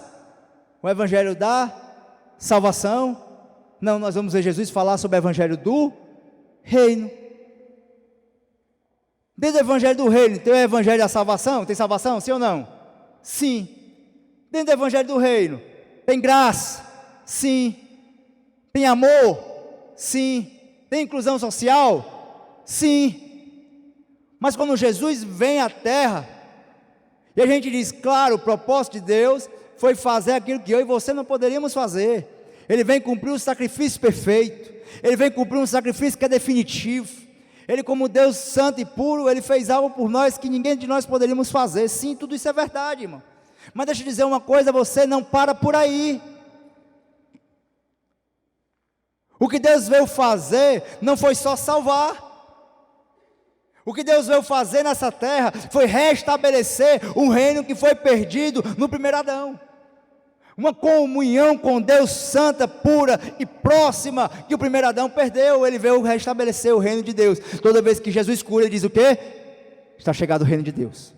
o evangelho da salvação. Não, nós vamos ver Jesus falar sobre o evangelho do reino. Dentro do evangelho do reino, tem o evangelho da salvação? Tem salvação, sim ou não? Sim. Dentro do evangelho do reino, tem graça? Sim. Tem amor? Sim. Tem inclusão social? Sim. Mas quando Jesus vem à terra, e a gente diz, claro, o propósito de Deus foi fazer aquilo que eu e você não poderíamos fazer. Ele vem cumprir o sacrifício perfeito, Ele vem cumprir um sacrifício que é definitivo. Ele, como Deus santo e puro, Ele fez algo por nós que ninguém de nós poderíamos fazer. Sim, tudo isso é verdade, irmão. Mas deixa eu dizer uma coisa, você não para por aí. O que Deus veio fazer não foi só salvar. O que Deus veio fazer nessa terra foi restabelecer um reino que foi perdido no primeiro Adão. Uma comunhão com Deus santa, pura e próxima que o primeiro Adão perdeu. Ele veio restabelecer o reino de Deus. Toda vez que Jesus cura, Ele diz o quê? Está chegado o reino de Deus.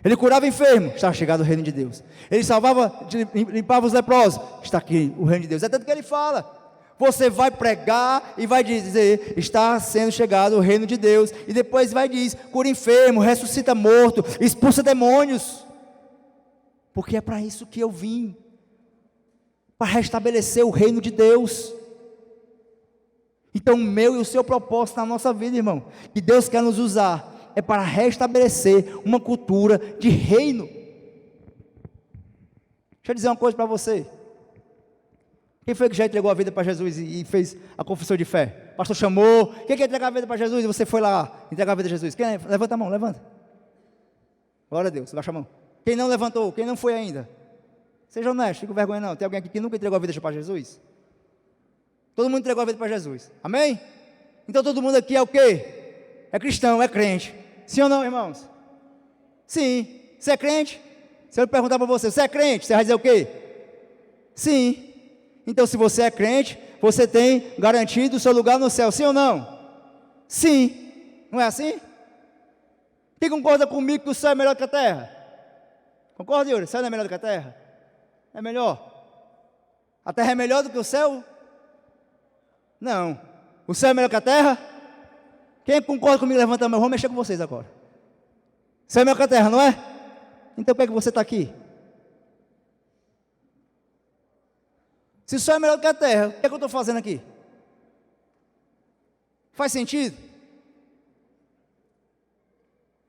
Ele curava enfermo, está chegado o reino de Deus. Ele salvava, limpava os leprosos, está aqui o reino de Deus. É tanto que Ele fala, você vai pregar e vai dizer, está sendo chegado o reino de Deus. E depois vai dizer, cura enfermo, ressuscita morto, expulsa demônios. Porque é para isso que eu vim. Para restabelecer o reino de Deus. Então o meu e o seu propósito na nossa vida, irmão, que Deus quer nos usar, é para restabelecer uma cultura de reino. Deixa eu dizer uma coisa para você. Quem foi que já entregou a vida para Jesus e fez a confissão de fé? O pastor chamou, quem quer entregar a vida para Jesus? E você foi lá entregar a vida a Jesus. Quem? Levanta a mão, levanta. Glória a Deus, baixa a mão. Quem não levantou, quem não foi ainda? Seja honesto, fica com vergonha não. Tem alguém aqui que nunca entregou a vida para Jesus? Todo mundo entregou a vida para Jesus, amém? Então todo mundo aqui é o quê? É cristão, é crente. Sim ou não, irmãos? Sim. Você é crente? Se eu perguntar para você, você é crente? Você vai dizer o quê? Sim. Então se você é crente, você tem garantido o seu lugar no céu, sim ou não? Sim. Não é assim? Quem concorda comigo que o céu é melhor que a terra? Concorda, Yuri? O céu não é melhor do que a terra? É melhor? A terra é melhor do que o céu? Não. O céu é melhor que a terra? Quem concorda comigo, levanta a mão, vou mexer com vocês agora. O céu é melhor que a terra, não é? Então por que é que você está aqui? Se o céu é melhor do que a terra, o que é que eu estou fazendo aqui? Faz sentido?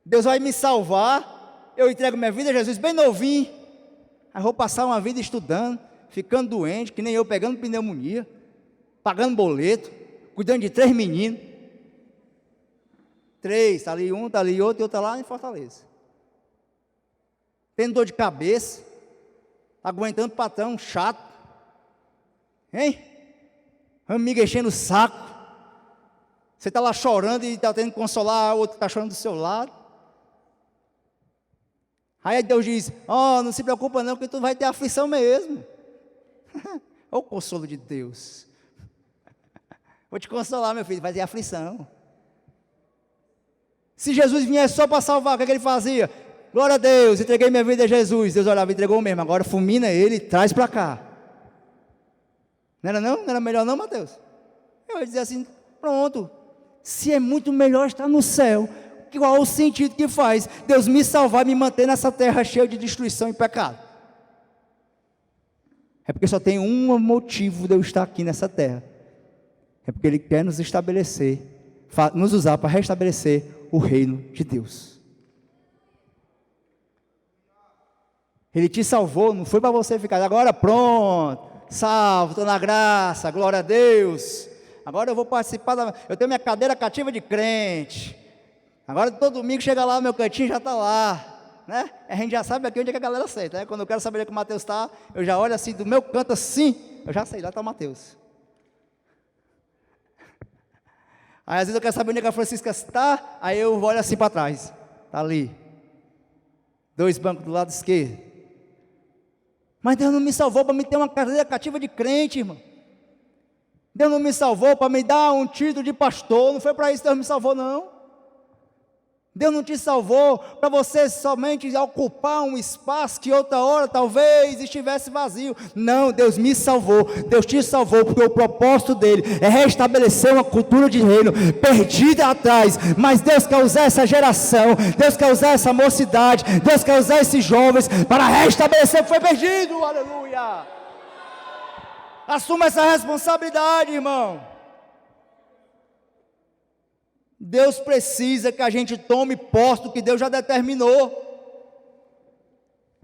Deus vai me salvar, eu entrego minha vida a Jesus bem novinho, aí vou passar uma vida estudando, ficando doente, que nem eu, pegando pneumonia, pagando boleto, cuidando de 3 meninos. 3, está ali um, está ali outro, e outro está lá em Fortaleza. Tendo dor de cabeça, aguentando patrão chato, hein? Amigo enchendo o saco. Você está lá chorando e está tendo que consolar, o outro está chorando do seu lado. Aí Deus diz, não se preocupa não, que tu vai ter aflição mesmo. Olha o consolo de Deus. Vou te consolar, meu filho, vai ter aflição. Se Jesus viesse só para salvar, o que é que ele fazia? Glória a Deus, entreguei minha vida a Jesus. Deus olhava, entregou mesmo, agora fulmina ele e traz para cá. Não era não? Não era melhor não, Mateus? Eu ia dizer assim, pronto. Se é muito melhor estar no céu, qual o sentido que faz Deus me salvar e me manter nessa terra cheia de destruição e pecado? É porque só tem um motivo de eu estar aqui nessa terra. É porque Ele quer nos estabelecer, nos usar para restabelecer o reino de Deus. Ele te salvou, não foi para você ficar, agora pronto, salvo, estou na graça, glória a Deus. Agora eu vou participar, eu tenho minha cadeira cativa de crente. Agora todo domingo chega lá, meu cantinho já está lá, né? A gente já sabe aqui onde é que a galera senta, né? Quando eu quero saber onde é que o Mateus está, eu já olho assim, do meu canto assim, eu já sei, lá está o Mateus. Aí às vezes eu quero saber onde é que a Francisca está, aí eu olho assim para trás, está ali, 2 bancos do lado esquerdo. Mas Deus não me salvou para me ter uma cadeira cativa de crente, irmão. Deus não me salvou para me dar um título de pastor, não foi para isso que Deus me salvou, não. Deus não te salvou para você somente ocupar um espaço que outra hora talvez estivesse vazio. Não, Deus me salvou, Deus te salvou, porque o propósito dele é restabelecer uma cultura de reino perdida atrás. Mas Deus quer usar essa geração, Deus quer usar essa mocidade, Deus quer usar esses jovens para restabelecer o que foi perdido. Aleluia! Assuma essa responsabilidade, irmão. Deus precisa que a gente tome posse do que Deus já determinou.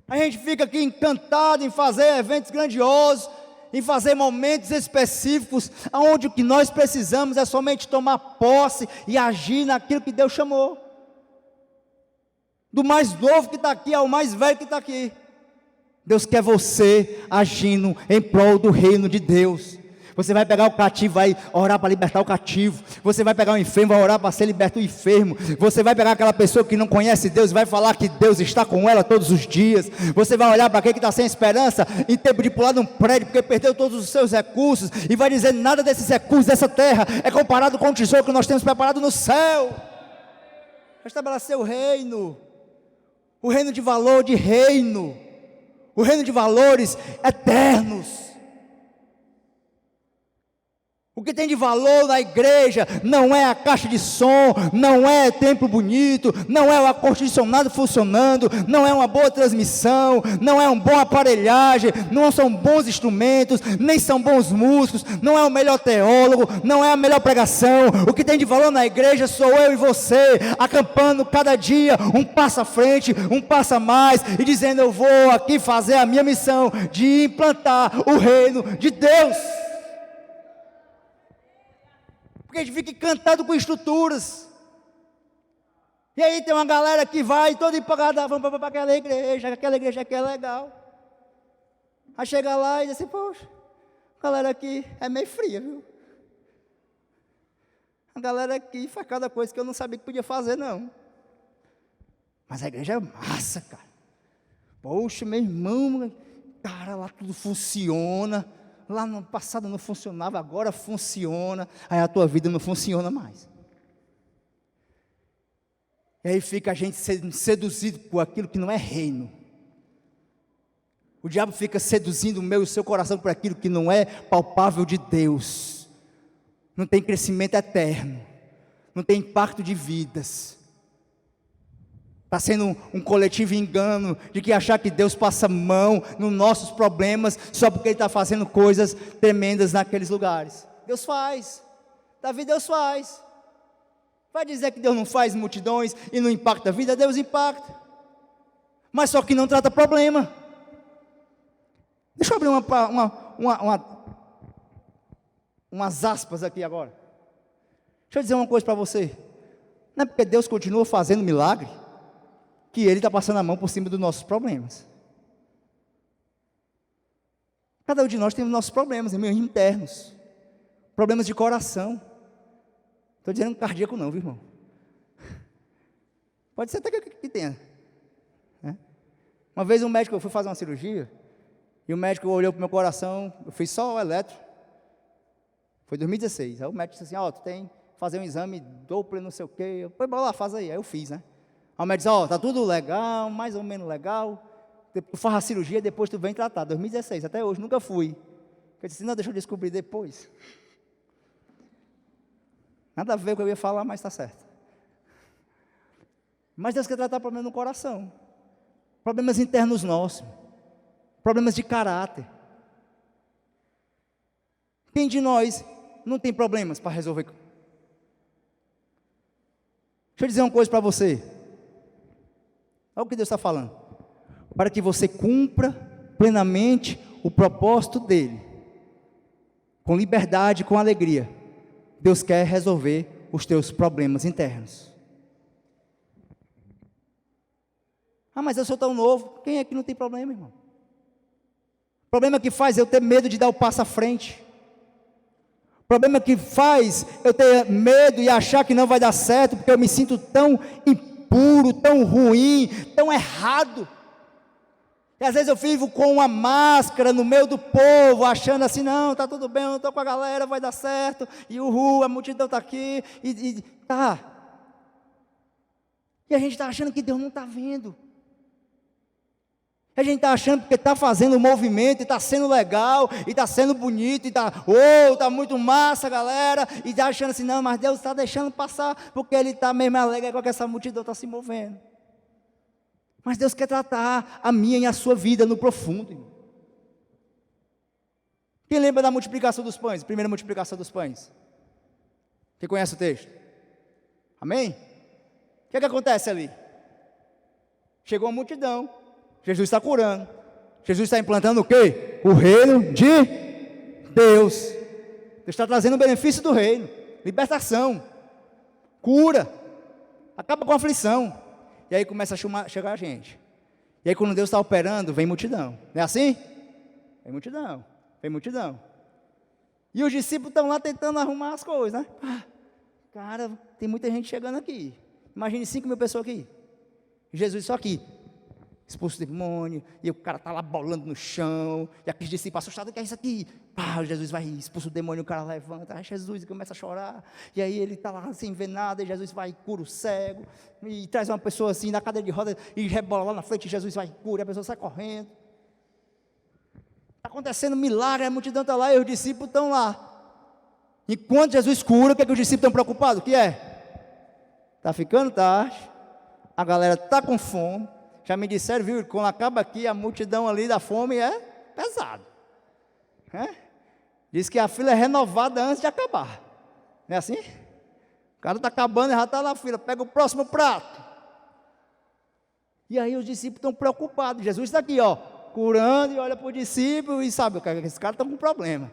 A gente fica aqui encantado em fazer eventos grandiosos, em fazer momentos específicos, onde o que nós precisamos é somente tomar posse e agir naquilo que Deus chamou. Do mais novo que está aqui ao mais velho que está aqui. Deus quer você agindo em prol do reino de Deus. Você vai pegar o cativo, vai orar para libertar o cativo. Você vai pegar o enfermo, vai orar para ser liberto o enfermo. Você vai pegar aquela pessoa que não conhece Deus e vai falar que Deus está com ela todos os dias. Você vai olhar para aquele que está sem esperança, em tempo de pular de um prédio, porque perdeu todos os seus recursos, e vai dizer, nada desses recursos dessa terra é comparado com o tesouro que nós temos preparado no céu. Estabelecer o reino de valor, de reino, o reino de valores eternos. O que tem de valor na igreja não é a caixa de som, não é templo bonito, não é o ar-condicionado funcionando, não é uma boa transmissão, não é uma boa aparelhagem, não são bons instrumentos, nem são bons músicos, não é o melhor teólogo, não é a melhor pregação. O que tem de valor na igreja sou eu e você, acampando cada dia um passo à frente, um passo a mais, e dizendo, eu vou aqui fazer a minha missão de implantar o reino de Deus. Porque a gente fica encantado com estruturas. E aí tem uma galera que vai toda empolgada, vamos para aquela igreja aqui é legal. Aí chega lá e diz assim, poxa, a galera aqui é meio fria, viu? A galera aqui faz cada coisa que eu não sabia que podia fazer, não. Mas a igreja é massa, cara. Poxa, meu irmão, cara, lá tudo funciona. Lá no passado não funcionava, agora funciona. Aí a tua vida não funciona mais. E aí fica a gente sendo seduzido por aquilo que não é reino. O diabo fica seduzindo o meu e o seu coração por aquilo que não é palpável de Deus. Não tem crescimento eterno. Não tem impacto de vidas. Está sendo um coletivo engano de que achar que Deus passa mão nos nossos problemas só porque Ele está fazendo coisas tremendas naqueles lugares. Deus faz. Davi, Deus faz. Vai dizer que Deus não faz multidões e não impacta a vida? Deus impacta. Mas só que não trata problema. Deixa eu abrir umas aspas aqui agora. Deixa eu dizer uma coisa para você. Não é porque Deus continua fazendo milagre que Ele está passando a mão por cima dos nossos problemas. Cada um de nós tem os nossos problemas, irmãos, internos. Problemas de coração. Estou dizendo cardíaco não, viu, irmão? Pode ser até que tenha. Né? Uma vez um médico, eu fui fazer uma cirurgia, e o médico olhou para o meu coração, eu fiz só o eletro. Foi 2016. Aí o médico disse assim, tu tem que fazer um exame duplo, não sei o quê. Eu falei, bora lá, faz aí. Aí eu fiz, né? Aí o médico disse, tá tudo legal, mais ou menos legal. Tu faz a cirurgia, depois tu vem tratar. 2016, até hoje, nunca fui. Eu disse, não, deixa eu descobrir depois. Nada a ver com o que eu ia falar, mas está certo. Mas Deus quer tratar problemas no coração. Problemas internos nossos. Problemas de caráter. Quem de nós não tem problemas para resolver? Deixa eu dizer uma coisa para você. Olha o que Deus está falando. Para que você cumpra plenamente o propósito dEle. Com liberdade, com alegria. Deus quer resolver os teus problemas internos. Mas eu sou tão novo. Quem é que não tem problema, irmão? Problema que faz eu ter medo de dar o passo à frente. Problema que faz eu ter medo e achar que não vai dar certo, porque eu me sinto tão impuro, tão ruim, tão errado. E às vezes eu vivo com uma máscara no meio do povo, achando assim, não, está tudo bem, eu estou com a galera, vai dar certo, e a multidão está aqui, tá. E a gente está achando que Deus não está vendo. A gente está achando porque está fazendo um movimento, e está sendo legal, e está sendo bonito, e está muito massa, galera, e está achando assim, não, mas Deus está deixando passar, porque Ele está mesmo alegre com que essa multidão está se movendo. Mas Deus quer tratar a minha e a sua vida no profundo, irmão. Quem lembra da multiplicação dos pães? Primeira multiplicação dos pães. Quem conhece o texto? Amém? O que é que acontece ali? Chegou a multidão, Jesus está curando, Jesus está implantando o quê? O reino de Deus. Deus está trazendo o benefício do reino, libertação, cura, acaba com a aflição. E aí começa a chegar a gente. E aí quando Deus está operando, vem multidão. Não é assim? Vem multidão, vem multidão. E os discípulos estão lá tentando arrumar as coisas, né? Cara, tem muita gente chegando aqui. Imagine 5.000 pessoas aqui. Jesus só aqui. Expulso o demônio, e o cara está lá bolando no chão, e aqueles discípulos assustados, o que é isso aqui? Jesus vai, expulsa o demônio, o cara levanta, Jesus, e começa a chorar, e aí ele está lá sem ver nada, e Jesus vai e cura o cego, e traz uma pessoa assim, na cadeira de rodas, e rebola lá na frente, e Jesus vai e cura, e a pessoa sai correndo. Está acontecendo milagre, a multidão está lá, e os discípulos estão lá. Enquanto Jesus cura, o que é que os discípulos estão preocupados? O que é? Está ficando tarde, a galera está com fome. Já me disseram, viu, quando acaba aqui, a multidão ali da fome é pesado. Diz que a fila é renovada antes de acabar. Não é assim? O cara está acabando e já está na fila, pega o próximo prato. E aí os discípulos estão preocupados. Jesus está aqui, curando, e olha para o discípulo e sabe, esses caras estão com problema.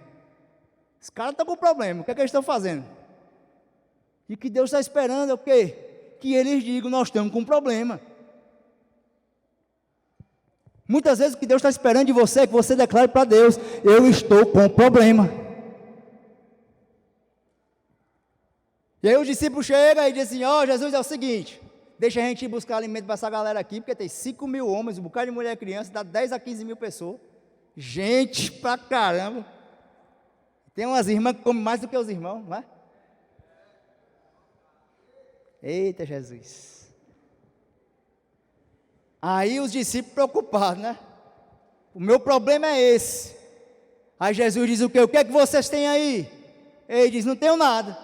Esses caras estão com problema, o que é que eles estão fazendo? E o que Deus está esperando é o quê? Que eles digam, nós estamos com problema. Muitas vezes o que Deus está esperando de você é que você declare para Deus, eu estou com problema. E aí os discípulos chegam e dizem assim, Jesus, é o seguinte, deixa a gente ir buscar alimento para essa galera aqui, porque tem 5.000 homens, um bocado de mulher e criança, dá 10 a 15 mil pessoas, gente pra caramba. Tem umas irmãs que comem mais do que os irmãos, não é? Eita Jesus. Aí os discípulos preocupados, né? O meu problema é esse. Aí Jesus diz o quê? O que é que vocês têm aí? Ele diz, não tenho nada.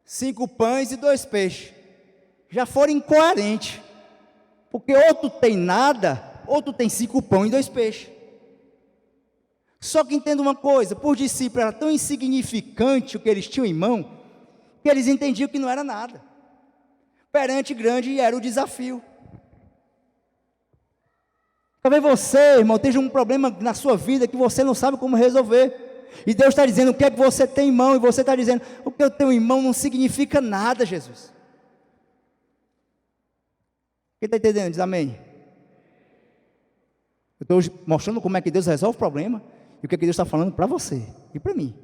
5 pães e 2 peixes. já foram incoerentes. Porque ou tu tem nada, ou tu tem 5 pães e 2 peixes. Só que entenda uma coisa, por discípulos era tão insignificante o que eles tinham em mão, que eles entendiam que não era nada. Perante grande era o desafio. Talvez você, irmão, esteja um problema na sua vida que você não sabe como resolver. E Deus está dizendo, o que é que você tem em mão? E você está dizendo, o que eu tenho em mão não significa nada, Jesus. Quem está entendendo? Diz amém. Eu estou mostrando como é que Deus resolve o problema. E o que é que Deus está falando para você e para mim.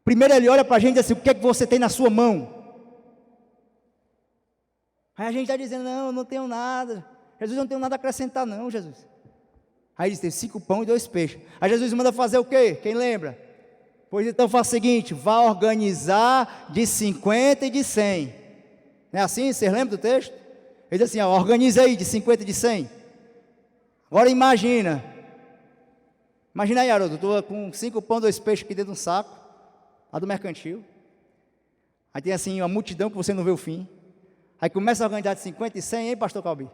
Primeiro ele olha para a gente e diz assim, o que é que você tem na sua mão? Aí a gente está dizendo, não, eu não tenho nada. Jesus, eu não tenho nada a acrescentar não, Jesus. Aí ele diz, tem 5 pães e 2 peixes. Aí Jesus manda fazer o quê? Quem lembra? Pois então faça o seguinte, vá organizar de 50 e de 100. Não é assim? Vocês lembram do texto? Ele diz assim, ó, organiza aí de 50 e de 100. Agora imagina aí, Haroldo, eu estou com 5 pães e 2 peixes aqui dentro de um saco, lá do mercantil. Aí tem assim uma multidão que você não vê o fim. Aí começa a organizar de 50 e 100, hein, pastor Calbi?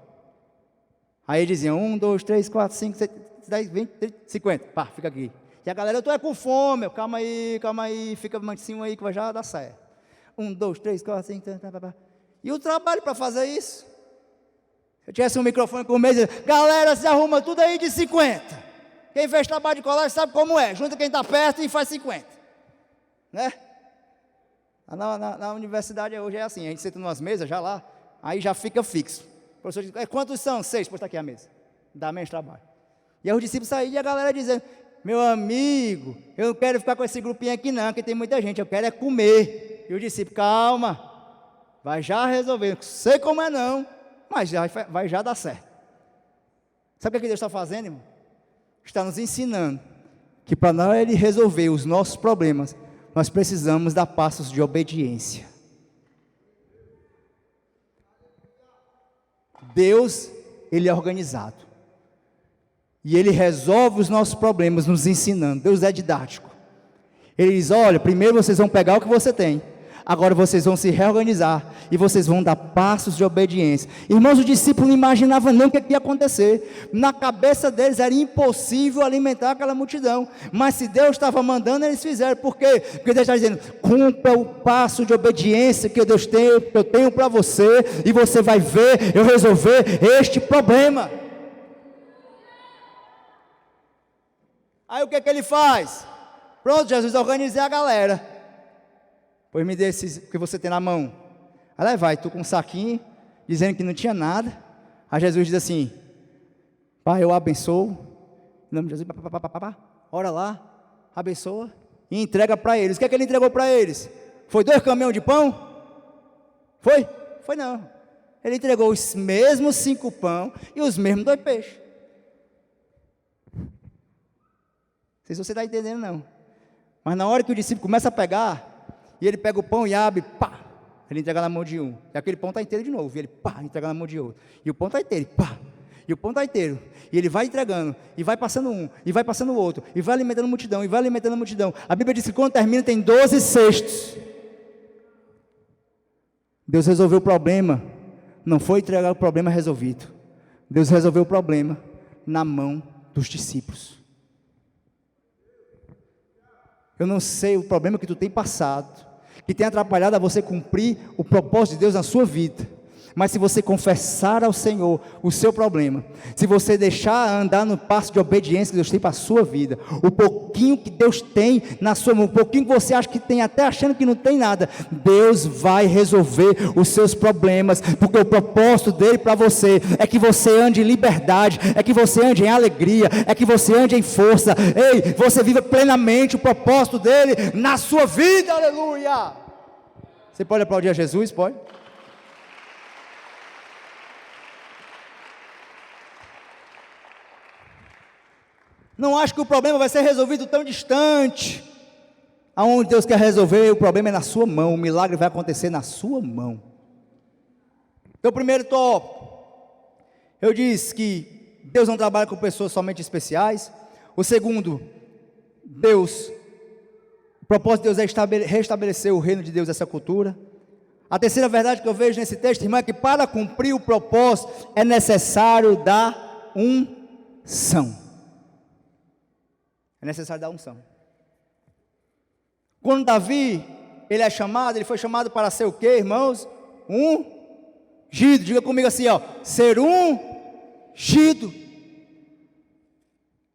Aí diziam, 1, 2, 3, 4, 5, 6, 10, 20, 30, 50, pá, fica aqui. E a galera, eu estou com fome, calma aí, fica mansinho aí que vai já dar certo. 1, 2, 3, 4, 5, tá. E o trabalho para fazer isso? Se eu tivesse um microfone com o mês, galera, se arruma tudo aí de 50. Quem fez trabalho de colégio sabe como é, junta quem está perto e faz 50. Né? Na universidade hoje é assim, a gente senta numas mesas já lá, aí já fica fixo. O professor diz, quantos são? 6, pois está aqui a mesa. Dá menos trabalho. E aí os discípulos saíram e a galera dizendo, meu amigo, eu não quero ficar com esse grupinho aqui não, que tem muita gente, eu quero é comer. E o discípulo, calma, vai já resolver, não sei como é não, mas vai já dar certo. Sabe o que Deus está fazendo, irmão? Está nos ensinando que para nós Ele resolver os nossos problemas, nós precisamos dar passos de obediência. Deus, Ele é organizado. E Ele resolve os nossos problemas nos ensinando. Deus é didático. Ele diz, olha, primeiro vocês vão pegar o que você tem. Agora vocês vão se reorganizar e vocês vão dar passos de obediência. Irmãos, os discípulos não imaginavam nem o que ia acontecer. Na cabeça deles era impossível alimentar aquela multidão. Mas se Deus estava mandando, eles fizeram. Por quê? Porque Deus está dizendo, cumpra o passo de obediência que eu tenho para você, e você vai ver eu resolver este problema. Aí o que ele faz? Pronto, Jesus, organizei a galera. Pois me dê esse que você tem na mão. Aí vai, tu com um saquinho, dizendo que não tinha nada. Aí Jesus diz assim, Pai, eu abençoo, em nome de Jesus, ora lá, abençoa, e entrega para eles. O que é que ele entregou para eles? Foi 2 caminhões de pão? Foi? Foi não. Ele entregou os mesmos 5 pão e os mesmos 2 peixes. Não sei se você está entendendo não. Mas na hora que o discípulo começa a pegar, e ele pega o pão e abre, pá, ele entrega na mão de um. E aquele pão está inteiro de novo. E ele, pá, entrega na mão de outro. E o pão está inteiro, pá. E o pão está inteiro. E ele vai entregando, e vai passando um, e vai passando o outro, e vai alimentando a multidão, e vai alimentando a multidão. A Bíblia diz que quando termina tem 12 cestos. Deus resolveu o problema. Não foi entregar o problema resolvido. Deus resolveu o problema na mão dos discípulos. Eu não sei o problema que tu tem passado, que tem atrapalhado a você cumprir o propósito de Deus na sua vida. Mas se você confessar ao Senhor o seu problema, se você deixar andar no passo de obediência que Deus tem para a sua vida, o pouquinho que Deus tem na sua mão, o pouquinho que você acha que tem, até achando que não tem nada, Deus vai resolver os seus problemas, porque o propósito dele para você é que você ande em liberdade, é que você ande em alegria, é que você ande em força. Ei, você viva plenamente o propósito dele na sua vida, aleluia. Você pode aplaudir a Jesus? Pode? Não acho que o problema vai ser resolvido tão distante. Aonde Deus quer resolver, o problema é na sua mão. O milagre vai acontecer na sua mão. Então, primeiro tópico, eu disse que Deus não trabalha com pessoas somente especiais. O segundo, o propósito de Deus é restabelecer o reino de Deus, essa cultura. A terceira verdade que eu vejo nesse texto, irmão, é que para cumprir o propósito é necessário dar unção. É necessário dar unção. Quando Davi, ele é chamado, ele foi chamado para ser o quê, irmãos? Ungido. Diga comigo assim, ó, ser ungido.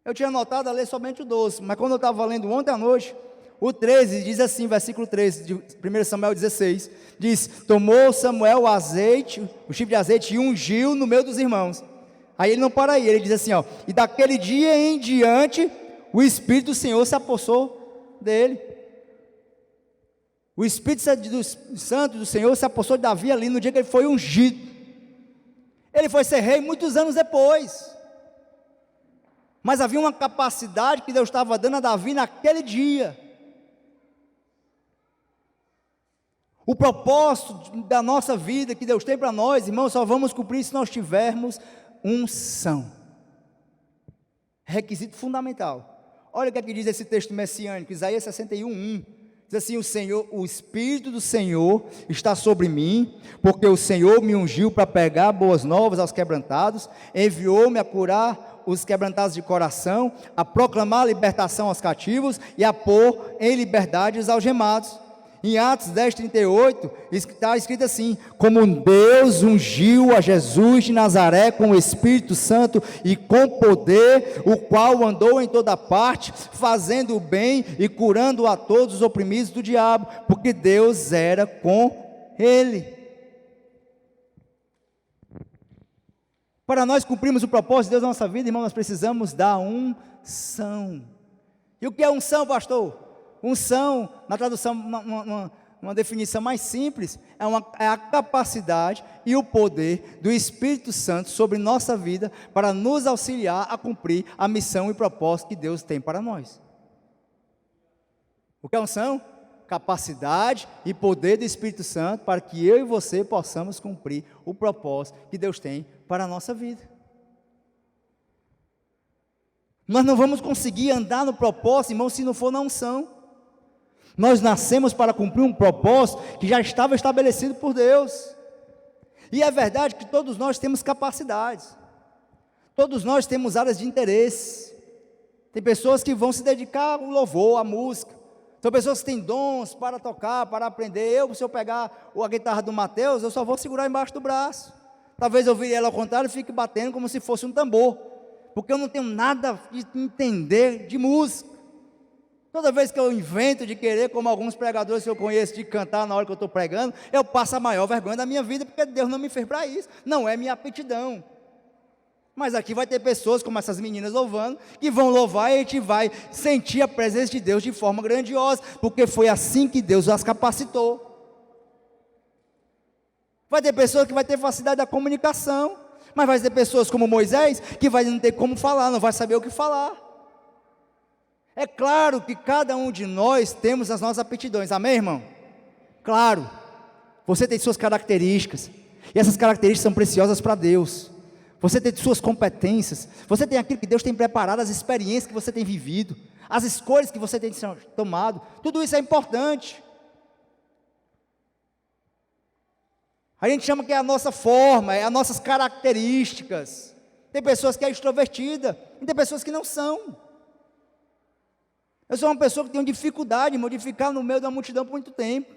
Eu tinha anotado a ler somente o 12, mas quando eu estava lendo ontem à noite, o 13 diz assim, versículo 13 de 1 Samuel 16, diz, tomou Samuel o azeite, o chifre de azeite e ungiu no meio dos irmãos. Aí ele não para aí, ele diz assim, ó, e daquele dia em diante, o Espírito do Senhor se apossou dele. O Espírito Santo do Senhor se apossou de Davi ali no dia que ele foi ungido. Ele foi ser rei muitos anos depois. Mas havia uma capacidade que Deus estava dando a Davi naquele dia. O propósito da nossa vida que Deus tem para nós, irmãos, só vamos cumprir se nós tivermos unção. Requisito fundamental. Olha o que é que diz esse texto messiânico, Isaías 61:1. Diz assim, o Espírito do Senhor está sobre mim, porque o Senhor me ungiu para pregar boas novas aos quebrantados, enviou-me a curar os quebrantados de coração, a proclamar a libertação aos cativos e a pôr em liberdade os algemados. Em Atos 10:38, está escrito assim, como Deus ungiu a Jesus de Nazaré com o Espírito Santo e com poder, o qual andou em toda parte, fazendo o bem e curando a todos os oprimidos do diabo, porque Deus era com ele. Para nós cumprirmos o propósito de Deus na nossa vida, irmão, nós precisamos da unção. E o que é unção, pastor? Unção, na tradução, uma definição mais simples, é a capacidade e o poder do Espírito Santo sobre nossa vida para nos auxiliar a cumprir a missão e propósito que Deus tem para nós. O que é unção? Capacidade e poder do Espírito Santo para que eu e você possamos cumprir o propósito que Deus tem para a nossa vida. Nós não vamos conseguir andar no propósito, irmão, se não for na unção. Nós nascemos para cumprir um propósito que já estava estabelecido por Deus. E é verdade que todos nós temos capacidades. Todos nós temos áreas de interesse. Tem pessoas que vão se dedicar ao louvor, à música. São pessoas que têm dons para tocar, para aprender. Se eu pegar a guitarra do Mateus, eu só vou segurar embaixo do braço. Talvez eu vire ela ao contrário e fique batendo como se fosse um tambor. Porque eu não tenho nada de entender de música. Toda vez que eu invento de querer, como alguns pregadores que eu conheço, de cantar na hora que eu estou pregando, eu passo a maior vergonha da minha vida, porque Deus não me fez para isso, não é minha aptidão. Mas aqui vai ter pessoas, como essas meninas louvando, que vão louvar e a gente vai sentir a presença de Deus de forma grandiosa, porque foi assim que Deus as capacitou. Vai ter pessoas que vai ter facilidade da comunicação, mas vai ter pessoas como Moisés, que vai não ter como falar, não vai saber o que falar. É claro que cada um de nós temos as nossas aptidões, amém, irmão? Claro, você tem suas características, e essas características são preciosas para Deus. Você tem suas competências, você tem aquilo que Deus tem preparado, as experiências que você tem vivido, as escolhas que você tem tomado, tudo isso é importante. A gente chama que é a nossa forma, é as nossas características. Tem pessoas que é extrovertida, e tem pessoas que não são. Eu sou uma pessoa que tem dificuldade, irmão, de ficar no meio da multidão por muito tempo.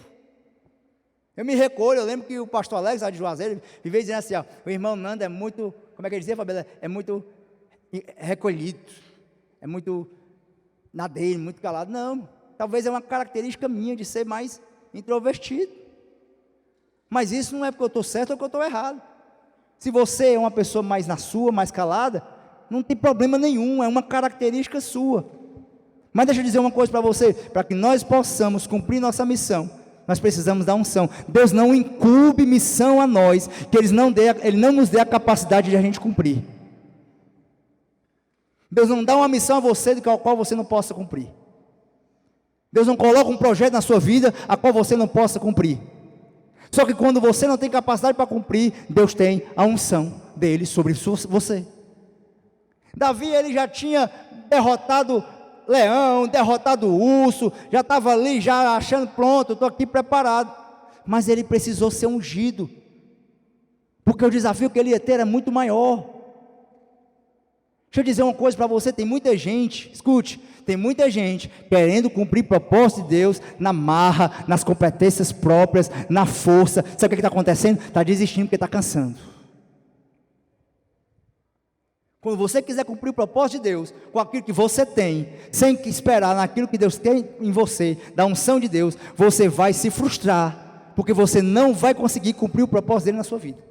Eu me recolho, eu lembro que o pastor Alex, lá de Juazeiro, vivia dizendo assim, ó, o irmão Nando é muito, como é que ele dizia, Fabiola? É muito recolhido, é muito na dele, muito calado. Não, talvez é uma característica minha de ser mais introvertido. Mas isso não é porque eu estou certo ou porque eu estou errado. Se você é uma pessoa mais na sua, mais calada, não tem problema nenhum, é uma característica sua. Mas deixa eu dizer uma coisa para você, para que nós possamos cumprir nossa missão, nós precisamos da unção. Deus não incube missão a nós, que Ele não nos dê a capacidade de a gente cumprir. Deus não dá uma missão a você, de qual você não possa cumprir. Deus não coloca um projeto na sua vida, a qual você não possa cumprir. Só que quando você não tem capacidade para cumprir, Deus tem a unção dele sobre você. Davi, ele já tinha derrotado leão, derrotado urso, já estava ali, já achando, pronto, eu estou aqui preparado. mas ele precisou ser ungido, porque o desafio que ele ia ter era muito maior. Deixa eu dizer uma coisa para você, tem muita gente, escute, tem muita gente querendo cumprir o propósito de Deus na marra, nas competências próprias, na força. Sabe o que está acontecendo? Está desistindo porque está cansando. Quando você quiser cumprir o propósito de Deus, com aquilo que você tem, sem esperar naquilo que Deus tem em você, da unção de Deus, você vai se frustrar, porque você não vai conseguir cumprir o propósito dele na sua vida.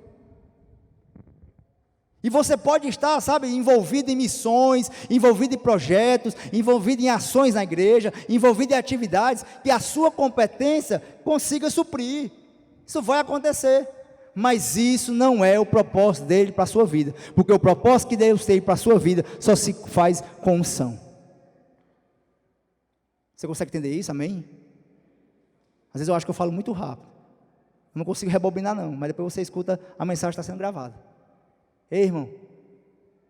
E você pode estar, sabe, envolvido em missões, envolvido em projetos, envolvido em ações na igreja, envolvido em atividades que a sua competência consiga suprir. Isso vai acontecer, mas isso não é o propósito dele para a sua vida, porque o propósito que Deus tem para a sua vida só se faz com unção. Você consegue entender isso? Amém? Às vezes eu acho que eu falo muito rápido, eu não consigo rebobinar não, mas depois você escuta, a mensagem está sendo gravada. Ei, irmão,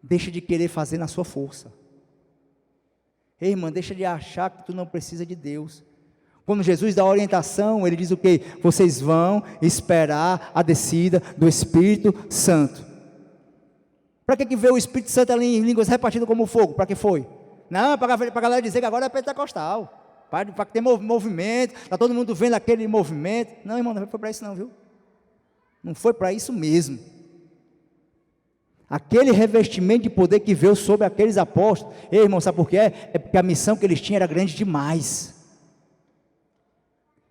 deixa de querer fazer na sua força. Ei, irmão, deixa de achar que tu não precisa de Deus. Quando Jesus dá a orientação, ele diz o quê? Vocês vão esperar a descida do Espírito Santo. Para que veio o Espírito Santo ali em línguas repartidas como fogo? Para que foi? Não, para a galera dizer que agora é pentecostal, para que tem movimento, está todo mundo vendo aquele movimento. Não, irmão, não foi para isso não, viu? Não foi para isso mesmo. Aquele revestimento de poder que veio sobre aqueles apóstolos, ei, irmão, sabe por quê? É porque a missão que eles tinham era grande demais.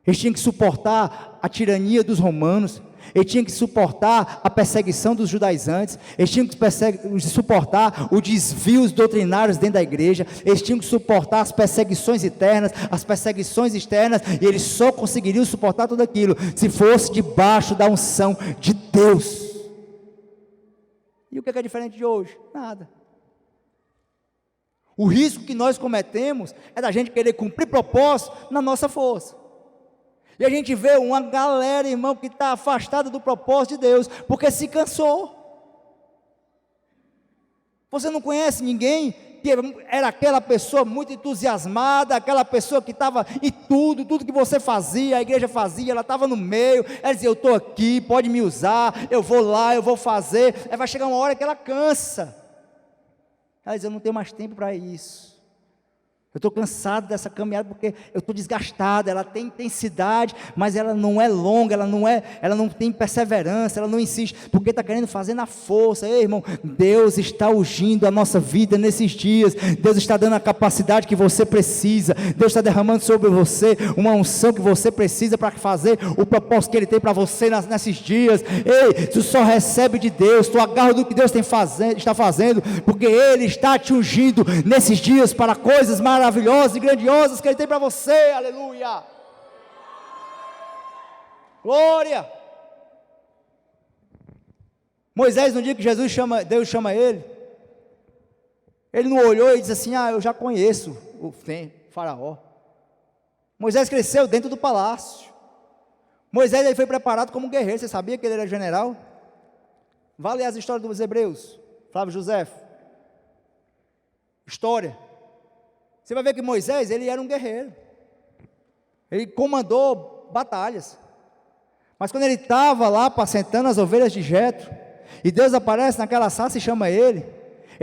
Eles tinham que suportar a tirania dos romanos, eles tinham que suportar a perseguição dos judaizantes, eles tinham que suportar os desvios doutrinários dentro da igreja, eles tinham que suportar as perseguições internas, as perseguições externas, e eles só conseguiriam suportar tudo aquilo se fosse debaixo da unção de Deus. E o que é diferente de hoje? Nada. O risco que nós cometemos é da gente querer cumprir propósito na nossa força. E a gente vê uma galera, irmão, que está afastada do propósito de Deus, porque se cansou. Você não conhece ninguém que era aquela pessoa muito entusiasmada, aquela pessoa que estava em tudo que você fazia, a igreja fazia, ela estava no meio, ela dizia, eu estou aqui, pode me usar, eu vou lá, eu vou fazer. Aí vai chegar uma hora que ela cansa, ela diz, eu não tenho mais tempo para isso, eu estou cansado dessa caminhada, porque eu estou desgastado. Ela tem intensidade, mas ela não é longa, ela não tem perseverança, ela não insiste, porque está querendo fazer na força. Ei, irmão, Deus está ungindo a nossa vida nesses dias, Deus está dando a capacidade que você precisa, Deus está derramando sobre você uma unção que você precisa para fazer o propósito que Ele tem para você nesses dias. Ei, tu só recebe de Deus, tu agarra do que Deus está fazendo, porque Ele está te ungindo nesses dias para coisas maravilhosas e grandiosas que Ele tem para você. Aleluia, glória. Moisés, no dia que Deus chama ele não olhou e disse assim, eu já conheço o faraó. Moisés cresceu dentro do palácio. Moisés ele foi preparado como guerreiro. Você sabia que ele era general? Vá ler as histórias dos hebreus, Flávio José, história. Você vai ver que Moisés, ele era um guerreiro, ele comandou batalhas, mas quando ele estava lá apacentando as ovelhas de Jetro, e Deus aparece naquela sarça e chama ele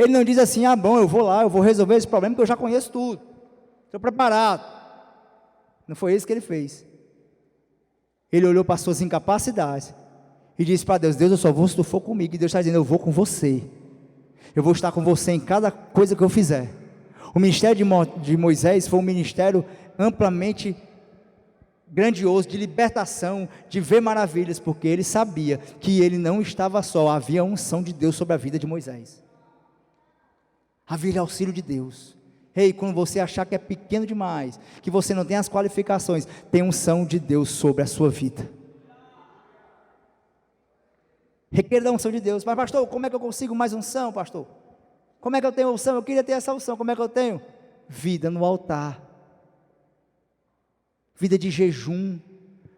não diz assim, bom, eu vou lá, eu vou resolver esse problema, porque eu já conheço tudo, estou preparado. Não foi isso que ele fez. Ele olhou para as suas incapacidades, e disse para Deus, eu só vou se tu for comigo, e Deus está dizendo, eu vou com você, eu vou estar com você em cada coisa que eu fizer. O ministério de Moisés foi um ministério amplamente grandioso, de libertação, de ver maravilhas, porque ele sabia que ele não estava só, havia a unção de Deus sobre a vida de Moisés, havia auxílio de Deus. Ei, quando você achar que é pequeno demais, que você não tem as qualificações, tem unção de Deus sobre a sua vida. Requer da unção de Deus. Mas pastor, como é que eu consigo mais unção, pastor? Como é que eu tenho unção? Eu queria ter essa unção. Como é que eu tenho? Vida no altar, vida de jejum,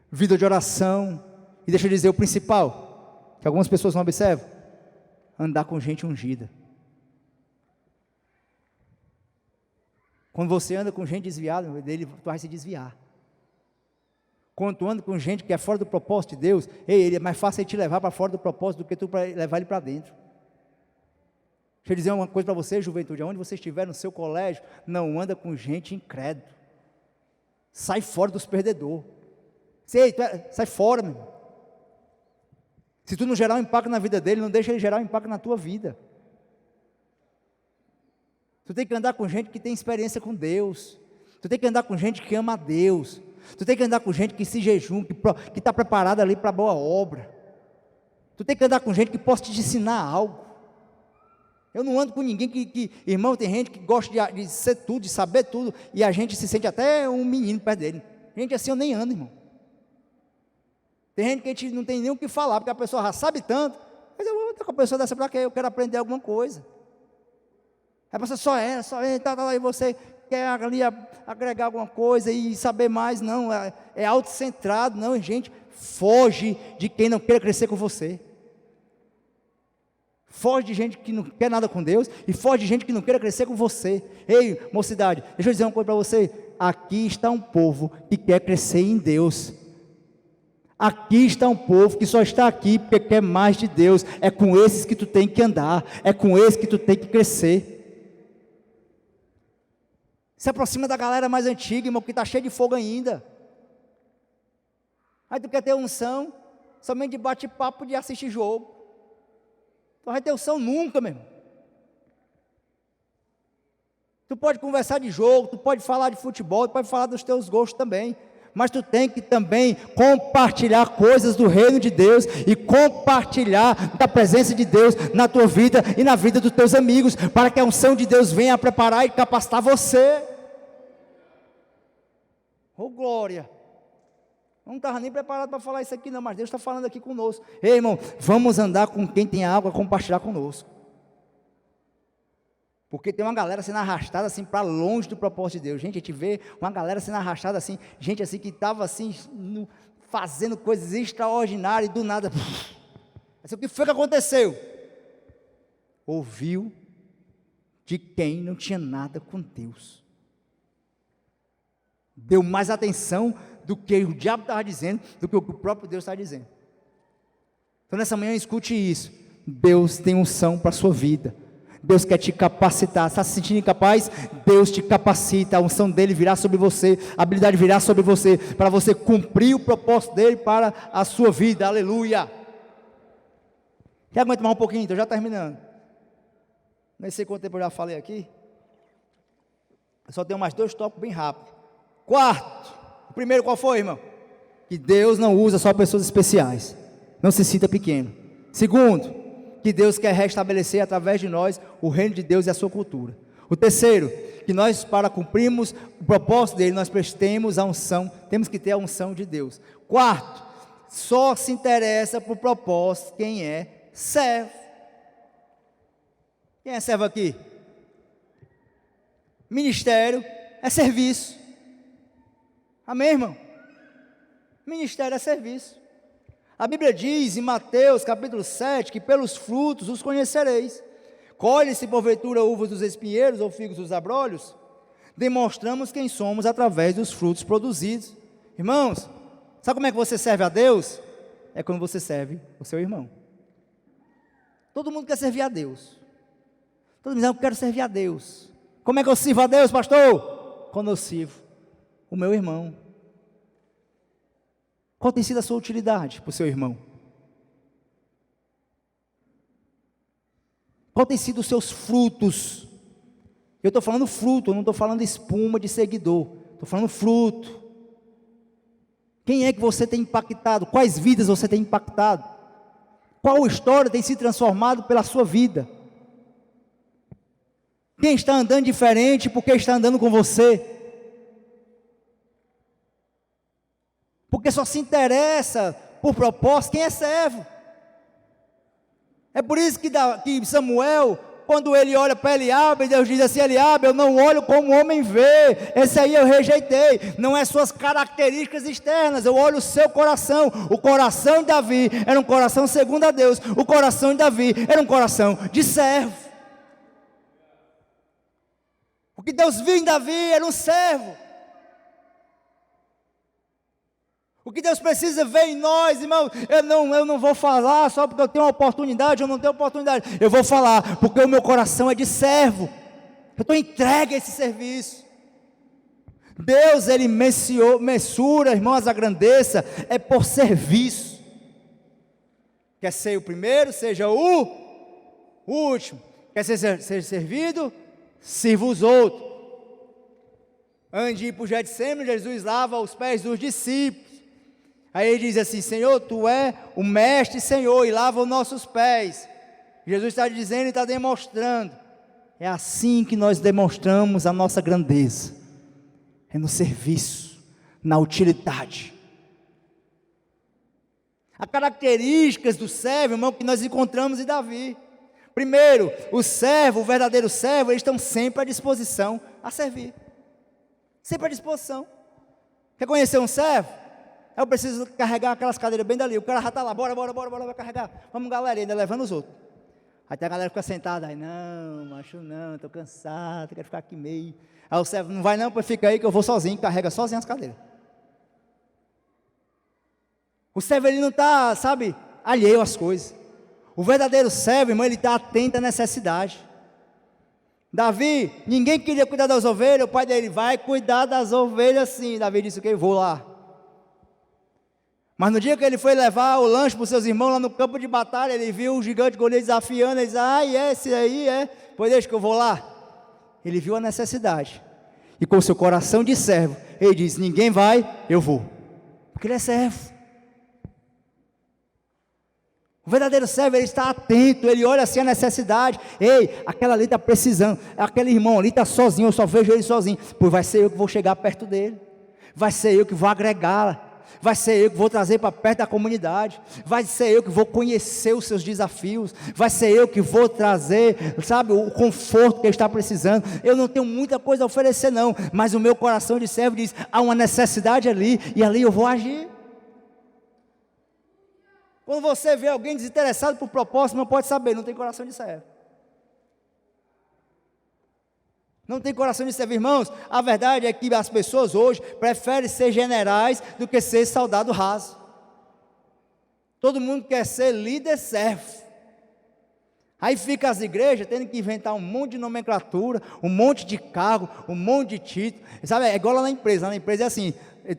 vida de oração. E deixa eu dizer o principal, que algumas pessoas não observam: andar com gente ungida. Quando você anda com gente desviada, dele, tu vai se desviar. Quando tu anda com gente que é fora do propósito de Deus, ele é mais fácil ele te levar para fora do propósito do que tu levar ele para dentro. Deixa eu dizer uma coisa para você, juventude, aonde você estiver no seu colégio, não anda com gente incrédula. Sai fora dos perdedores. Sai fora, meu irmão. Se tu não gerar um impacto na vida dele, não deixa ele gerar um impacto na tua vida. Tu tem que andar com gente que tem experiência com Deus. Tu tem que andar com gente que ama a Deus. Tu tem que andar com gente que se jejum, que está preparada ali para boa obra. Tu tem que andar com gente que possa te ensinar algo. Eu não ando com ninguém irmão, tem gente que gosta de ser tudo, de saber tudo, e a gente se sente até um menino perto dele. Gente assim eu nem ando, irmão. Tem gente que a gente não tem nem o que falar, porque a pessoa já sabe tanto, mas eu vou estar com a pessoa dessa para quê? Eu quero aprender alguma coisa. A pessoa só é, e você quer ali agregar alguma coisa e saber mais, não, é autocentrado, não, gente, foge de quem não quer crescer com você. Foge de gente que não quer nada com Deus e foge de gente que não quer crescer com você. Ei, mocidade, deixa eu dizer uma coisa para você, aqui está um povo que quer crescer em Deus. Aqui está um povo que só está aqui porque quer mais de Deus. É com esses que tu tem que andar, é com esses que tu tem que crescer. Se aproxima da galera mais antiga, irmão, que está cheio de fogo ainda. Aí tu quer ter unção, somente de bate-papo, de assistir jogo. Tu vai ter unção nunca, meu irmão. Tu pode conversar de jogo, tu pode falar de futebol, tu pode falar dos teus gostos também. Mas tu tem que também compartilhar coisas do reino de Deus e compartilhar da presença de Deus na tua vida e na vida dos teus amigos, para que a unção de Deus venha preparar e capacitar você. Oh glória! Não estava nem preparado para falar isso aqui não, mas Deus está falando aqui conosco. Ei irmão, vamos andar com quem tem algo a compartilhar conosco. Porque tem uma galera sendo arrastada assim para longe do propósito de Deus. Gente, a gente vê uma galera sendo arrastada assim, gente assim que estava assim, fazendo coisas extraordinárias e do nada. Assim, o que foi que aconteceu? Ouviu de quem não tinha nada com Deus. Deu mais atenção do que o diabo estava dizendo, do que o próprio Deus está dizendo. Então nessa manhã escute isso. Deus tem unção para a sua vida. Deus quer te capacitar. Está se sentindo incapaz? Deus te capacita. A unção dele virá sobre você, a habilidade virá sobre você, para você cumprir o propósito dele para a sua vida. Aleluia. Quer aguentar mais um pouquinho? Estou já terminando. Nem sei quanto tempo eu já falei aqui. Eu só tenho mais 2 tópicos bem rápido. Quarto, o primeiro qual foi, irmão? Que Deus não usa só pessoas especiais. Não se sinta pequeno. Segundo, que Deus quer restabelecer através de nós o reino de Deus e a sua cultura. O terceiro, que nós, para cumprirmos o propósito dele, nós prestemos a unção, temos que ter a unção de Deus. Quarto, só se interessa por propósito quem é servo. Quem é servo aqui? Ministério é serviço. Amém, irmão? Ministério é serviço. A Bíblia diz em Mateus capítulo 7, que pelos frutos os conhecereis. Colhe-se porventura uvas dos espinheiros ou figos dos abrolhos? Demonstramos quem somos através dos frutos produzidos. Irmãos, sabe como é que você serve a Deus? É quando você serve o seu irmão. Todo mundo quer servir a Deus. Todo mundo diz, eu quero servir a Deus. Como é que eu sirvo a Deus, pastor? Quando eu sirvo o meu irmão. Qual tem sido a sua utilidade para o seu irmão? Qual tem sido os seus frutos? Eu estou falando fruto, eu não estou falando espuma de seguidor. Estou falando fruto. Quem é que você tem impactado? Quais vidas você tem impactado? Qual história tem se transformado pela sua vida? Quem está andando diferente porque está andando com você? Porque só se interessa por propósito quem é servo. É por isso que Samuel, quando ele olha para Eliabe, Deus diz assim, Eliabe, eu não olho como o homem vê, esse aí eu rejeitei, não é suas características externas, eu olho o seu coração. O coração de Davi era um coração segundo a Deus, o coração de Davi era um coração de servo. O que Deus viu em Davi era um servo. O que Deus precisa ver em nós, irmão, eu não vou falar só porque eu tenho uma oportunidade ou não tenho oportunidade. Eu vou falar porque o meu coração é de servo. Eu estou entregue a esse serviço. Deus, Ele mensura, irmãos, a grandeza é por serviço. Quer ser o primeiro, seja o último. Quer ser servido, sirva os outros. Antes de ir para o Getsemane, Jesus lava os pés dos discípulos. Aí ele diz assim: Senhor, Tu é o mestre, Senhor, e lava os nossos pés. Jesus está dizendo e está demonstrando. É assim que nós demonstramos a nossa grandeza. É no serviço, na utilidade. As características do servo, irmão, que nós encontramos em Davi. Primeiro, o servo, o verdadeiro servo, eles estão sempre à disposição a servir. Sempre à disposição. Quer conhecer um servo? Eu preciso carregar aquelas cadeiras bem dali. O cara já está lá, bora, vai carregar. Vamos, galera, ainda levando os outros. Aí a galera fica sentada, aí, não, macho, não, estou cansado, quero ficar aqui meio. Aí o servo, não vai não, pois fica aí que eu vou sozinho, carrega sozinho as cadeiras. O servo, ele não está, sabe, alheio às coisas. O verdadeiro servo, irmão, ele está atento à necessidade. Davi, ninguém queria cuidar das ovelhas, o pai dele, vai cuidar das ovelhas sim. Davi disse, ok, vou lá. Mas no dia que ele foi levar o lanche para os seus irmãos lá no campo de batalha, ele viu o gigante Golias desafiando, ele disse, esse aí é, pois deixa que eu vou lá. Ele viu a necessidade, e com seu coração de servo, ele disse, ninguém vai, eu vou, porque ele é servo. O verdadeiro servo, ele está atento, ele olha assim a necessidade, ei, aquela ali está precisando, aquele irmão ali está sozinho, eu só vejo ele sozinho, pois vai ser eu que vou chegar perto dele, vai ser eu que vou agregá-la, vai ser eu que vou trazer para perto da comunidade, vai ser eu que vou conhecer os seus desafios, vai ser eu que vou trazer, sabe, o conforto que ele está precisando. Eu não tenho muita coisa a oferecer não, mas o meu coração de servo diz, há uma necessidade ali, e ali eu vou agir. Quando você vê alguém desinteressado por propósito, não pode saber, não tem coração de servo. Não tem coração de servo, irmãos. A verdade é que as pessoas hoje preferem ser generais do que ser soldado raso. Todo mundo quer ser líder servo. Aí fica as igrejas tendo que inventar um monte de nomenclatura, um monte de cargo, um monte de título. Sabe, é igual lá na empresa. Lá na empresa é assim,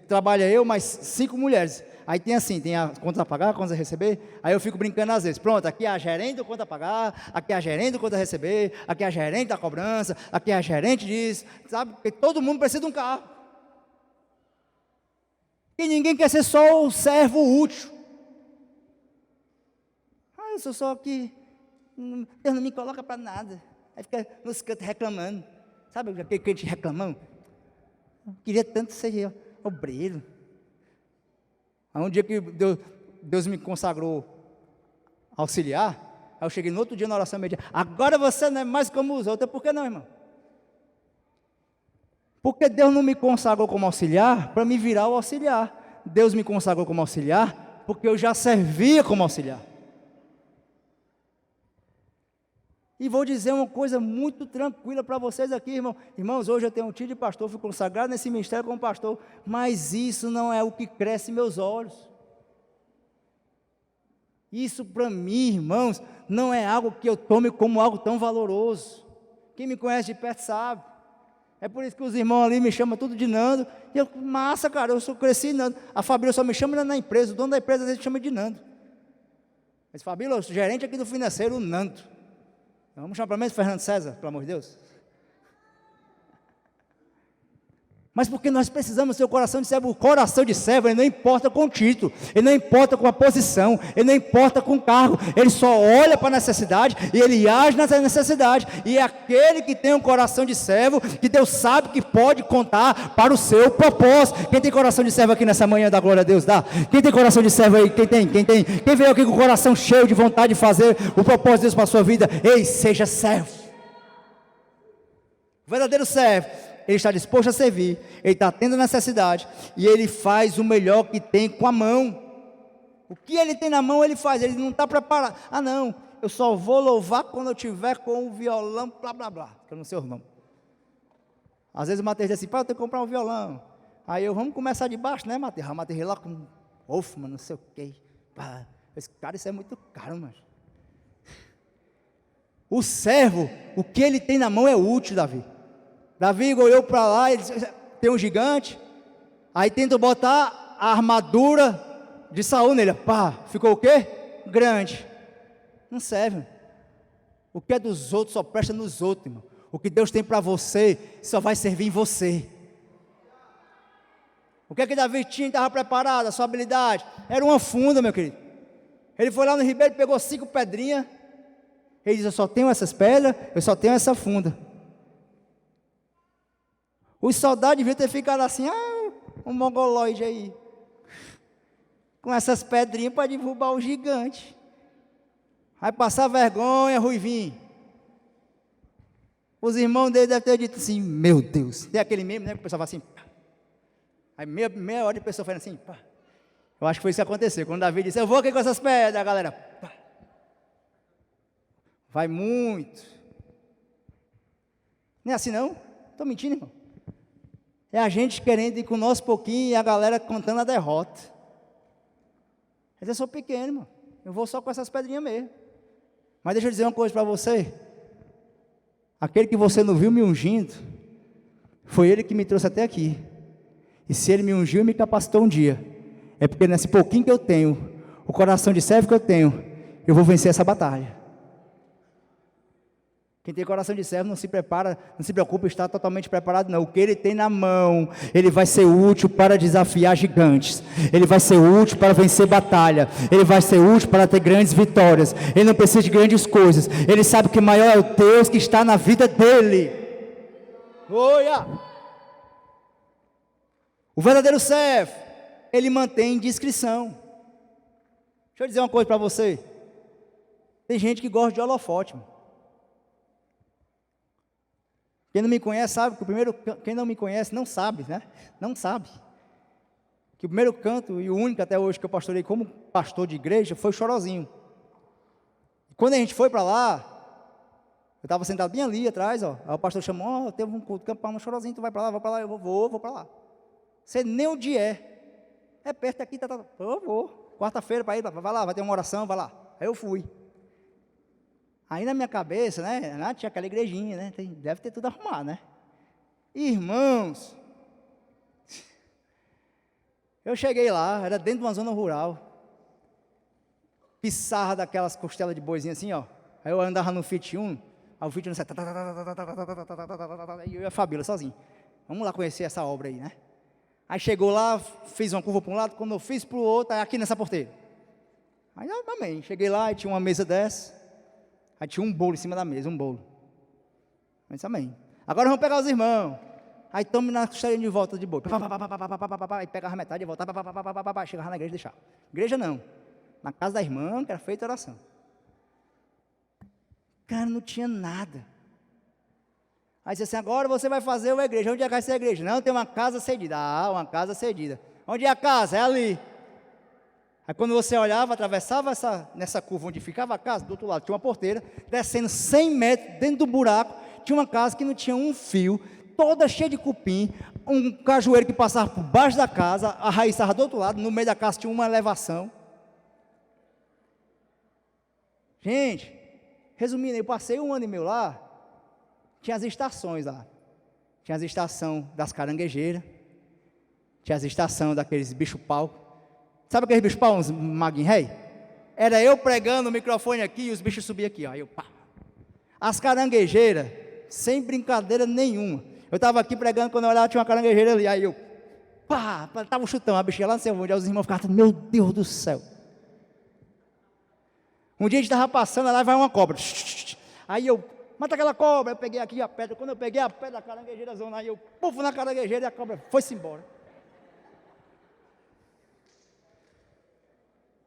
trabalha eu mais 5 mulheres. Aí tem assim, tem a contas a pagar, contas a receber. Aí eu fico brincando às vezes, pronto, aqui é a gerente do conta a pagar, aqui é a gerente do conta a receber, aqui é a gerente da cobrança, aqui é a gerente disso, sabe? Porque todo mundo precisa de um carro. E ninguém quer ser só o servo útil. Eu sou só aqui, Deus não me coloca para nada. Aí fica nos cantos reclamando. Sabe aquele crente reclamando? Eu queria tanto ser obreiro. Aí um dia que Deus me consagrou auxiliar, aí eu cheguei no outro dia na oração média, agora você não é mais como os outros. Por que não, irmão? Porque Deus não me consagrou como auxiliar para me virar o auxiliar. Deus me consagrou como auxiliar porque eu já servia como auxiliar. E vou dizer uma coisa muito tranquila para vocês aqui, irmão. Irmãos, hoje eu tenho um tio de pastor, fui consagrado nesse ministério como pastor, mas isso não é o que cresce em meus olhos. Isso para mim, irmãos, não é algo que eu tome como algo tão valoroso. Quem me conhece de perto sabe. É por isso que os irmãos ali me chamam tudo de Nando. E eu, massa, cara, eu cresci Nando. A Fabíola só me chama na empresa, o dono da empresa às vezes chama de Nando. Mas Fabíola, o gerente aqui do financeiro, o Nando. Vamos chamar pelo menos Fernando César, pelo amor de Deus. Mas porque nós precisamos ter o coração de servo. O coração de servo, ele não importa com o título, ele não importa com a posição, ele não importa com o cargo, ele só olha para a necessidade e ele age nessa necessidade. E é aquele que tem um coração de servo, que Deus sabe que pode contar para o seu propósito. Quem tem coração de servo aqui nessa manhã, da glória a Deus, dá? Quem tem coração de servo aí? Quem tem? Quem veio aqui com o coração cheio de vontade de fazer o propósito de Deus para a sua vida? Ei, seja servo. O verdadeiro servo, ele está disposto a servir, ele está tendo necessidade, e ele faz o melhor que tem com a mão. O que ele tem na mão, ele faz, ele não está preparado. Ah não, eu só vou louvar quando eu tiver com o violão, blá blá blá, que eu não sei o nome. Às vezes o Mateus diz assim, pai, eu tenho que comprar um violão. Aí eu, vamos começar de baixo, né, Mateus? Mateus lá com mano, não sei o quê. Pá. Esse cara, isso é muito caro, mano. O servo, o que ele tem na mão é útil, Davi. Davi olhou para lá, ele disse, tem um gigante. Aí tenta botar a armadura de Saul nele. Pá, ficou o quê? Grande. Não serve. O que é dos outros só presta nos outros, irmão. O que Deus tem para você só vai servir em você. O que é que Davi tinha, estava preparado, a sua habilidade? Era uma funda, meu querido. Ele foi lá no ribeiro, pegou 5 pedrinhas. Ele disse, eu só tenho essas pedras, eu só tenho essa funda. Os soldados deviam ter ficado assim, um mongoloide aí. Com essas pedrinhas para derrubar o gigante. Vai passar vergonha, Ruivinho. Os irmãos dele devem ter dito assim, meu Deus. Tem aquele meme, né, que o pessoal fala assim. Aí meia hora de pessoa fazendo assim, pá. Eu acho que foi isso que aconteceu. Quando Davi disse, eu vou aqui com essas pedras, a galera, pá. Vai muito. Não é assim não? Estou mentindo, irmão. É a gente querendo ir com o nosso pouquinho e a galera contando a derrota. Mas eu sou pequeno, irmão. Eu vou só com essas pedrinhas mesmo. Mas deixa eu dizer uma coisa para você. Aquele que você não viu me ungindo, foi ele que me trouxe até aqui. E se ele me ungiu e me capacitou um dia, é porque nesse pouquinho que eu tenho, o coração de servo que eu tenho, eu vou vencer essa batalha. Quem tem coração de servo não se prepara, não se preocupa em estar totalmente preparado, não. O que ele tem na mão, ele vai ser útil para desafiar gigantes. Ele vai ser útil para vencer batalha. Ele vai ser útil para ter grandes vitórias. Ele não precisa de grandes coisas. Ele sabe que maior é o Deus que está na vida dele. Olha! O verdadeiro servo, ele mantém discrição. Deixa eu dizer uma coisa para você. Tem gente que gosta de holofote, mano. Quem não me conhece sabe que quem não me conhece não sabe, né? Não sabe. Que o primeiro canto e o único até hoje que eu pastorei como pastor de igreja foi o Chorozinho. Quando a gente foi para lá, eu estava sentado bem ali atrás, ó. Aí o pastor chamou, teve um culto campal no Chorozinho, tu vai para lá, eu vou para lá. Sei nem onde é. É perto aqui, eu vou. Quarta-feira para ir, vai lá, vai ter uma oração, vai lá. Aí eu fui. Aí na minha cabeça, né, tinha aquela igrejinha, né, deve ter tudo arrumado, né. Irmãos, eu cheguei lá, era dentro de uma zona rural, pissarra daquelas costelas de boizinho assim, ó. Aí eu andava no Fit 1, aí o Fit 1 sai, e eu e a Fabíola sozinho. Vamos lá conhecer essa obra aí, né. Aí chegou lá, fiz uma curva para um lado, quando eu fiz para o outro, aí aqui nessa porteira. Aí, amém, cheguei lá e tinha uma mesa dessa. Aí tinha um bolo em cima da mesa, um bolo. Eu disse, amém. Agora vamos pegar os irmãos. Aí estamos na costelinha de volta de bolo. Aí pegava metade e voltava, chegava na igreja e deixava. Igreja não. Na casa da irmã, que era feita oração. Cara, não tinha nada. Aí disse assim, agora você vai fazer uma igreja. Onde é que vai ser a igreja? Não, tem uma casa cedida. Ah, uma casa cedida. Onde é a casa? É ali. Aí quando você olhava, atravessava nessa curva onde ficava a casa, do outro lado tinha uma porteira, descendo 100 metros dentro do buraco, tinha uma casa que não tinha um fio, toda cheia de cupim, um cajueiro que passava por baixo da casa, a raiz estava do outro lado, no meio da casa tinha uma elevação. Gente, resumindo, eu passei 1 ano e meio lá, tinha as estações lá, tinha as estações das caranguejeiras, tinha as estações daqueles bicho-pau. Sabe aqueles bichos pau, uns maguinhos rei? Era eu pregando o microfone aqui e os bichos subiam aqui, ó. Aí eu, pá. As caranguejeiras, sem brincadeira nenhuma. Eu estava aqui pregando, quando eu olhava tinha uma caranguejeira ali. Aí eu, pá, estava um chutão, a bichinha lá no céu, onde os irmãos ficavam, meu Deus do céu. Um dia a gente estava passando, lá vai uma cobra. Aí eu, mata aquela cobra. Eu peguei aqui a pedra, quando eu peguei a pedra da caranguejeira zona, aí eu, pufo na caranguejeira e a cobra foi-se embora.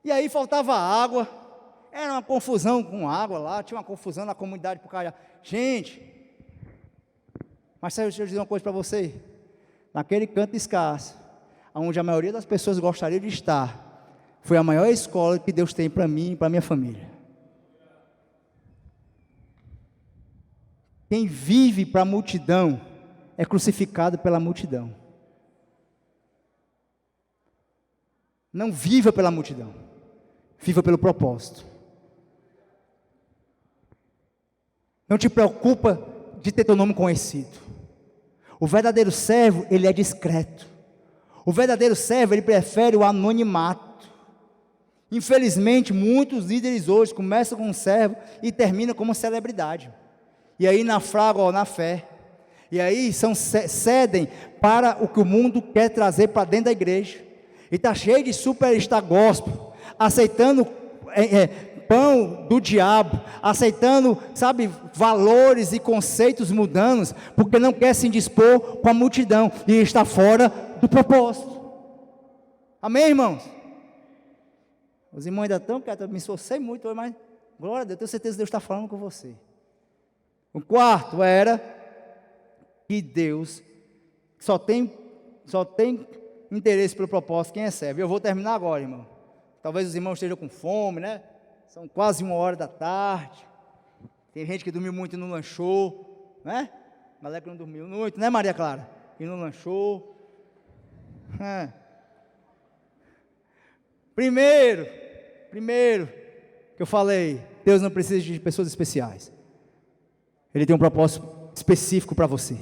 E aí faltava água, era uma confusão com água lá, tinha uma confusão na comunidade por causa. Gente, mas deixa eu dizer uma coisa para você, naquele canto escasso, onde a maioria das pessoas gostaria de estar, foi a maior escola que Deus tem para mim e para minha família. Quem vive para a multidão, é crucificado pela multidão. Não viva pela multidão, viva pelo propósito. Não te preocupa de ter teu nome conhecido. O verdadeiro servo, ele é discreto. O verdadeiro servo, ele prefere o anonimato. Infelizmente, muitos líderes hoje começam como servo e terminam como celebridade. E aí naufragam na fé. E aí cedem para o que o mundo quer trazer para dentro da igreja. E está cheio de superstar gospel, aceitando pão do diabo, aceitando, sabe, valores e conceitos mundanos, porque não quer se indispor com a multidão e está fora do propósito. Amém, irmãos? Os irmãos ainda estão, porque eu me esforcei muito, mas glória a Deus, tenho certeza que Deus está falando com você. O quarto era que Deus só tem interesse pelo propósito quem é servo. E eu vou terminar agora, irmão. Talvez os irmãos estejam com fome, né? São quase 13h. Tem gente que dormiu muito e não lanchou, né? Maleca não dormiu muito, né, Maria Clara? E não lanchou. Primeiro que eu falei, Deus não precisa de pessoas especiais. Ele tem um propósito específico para você.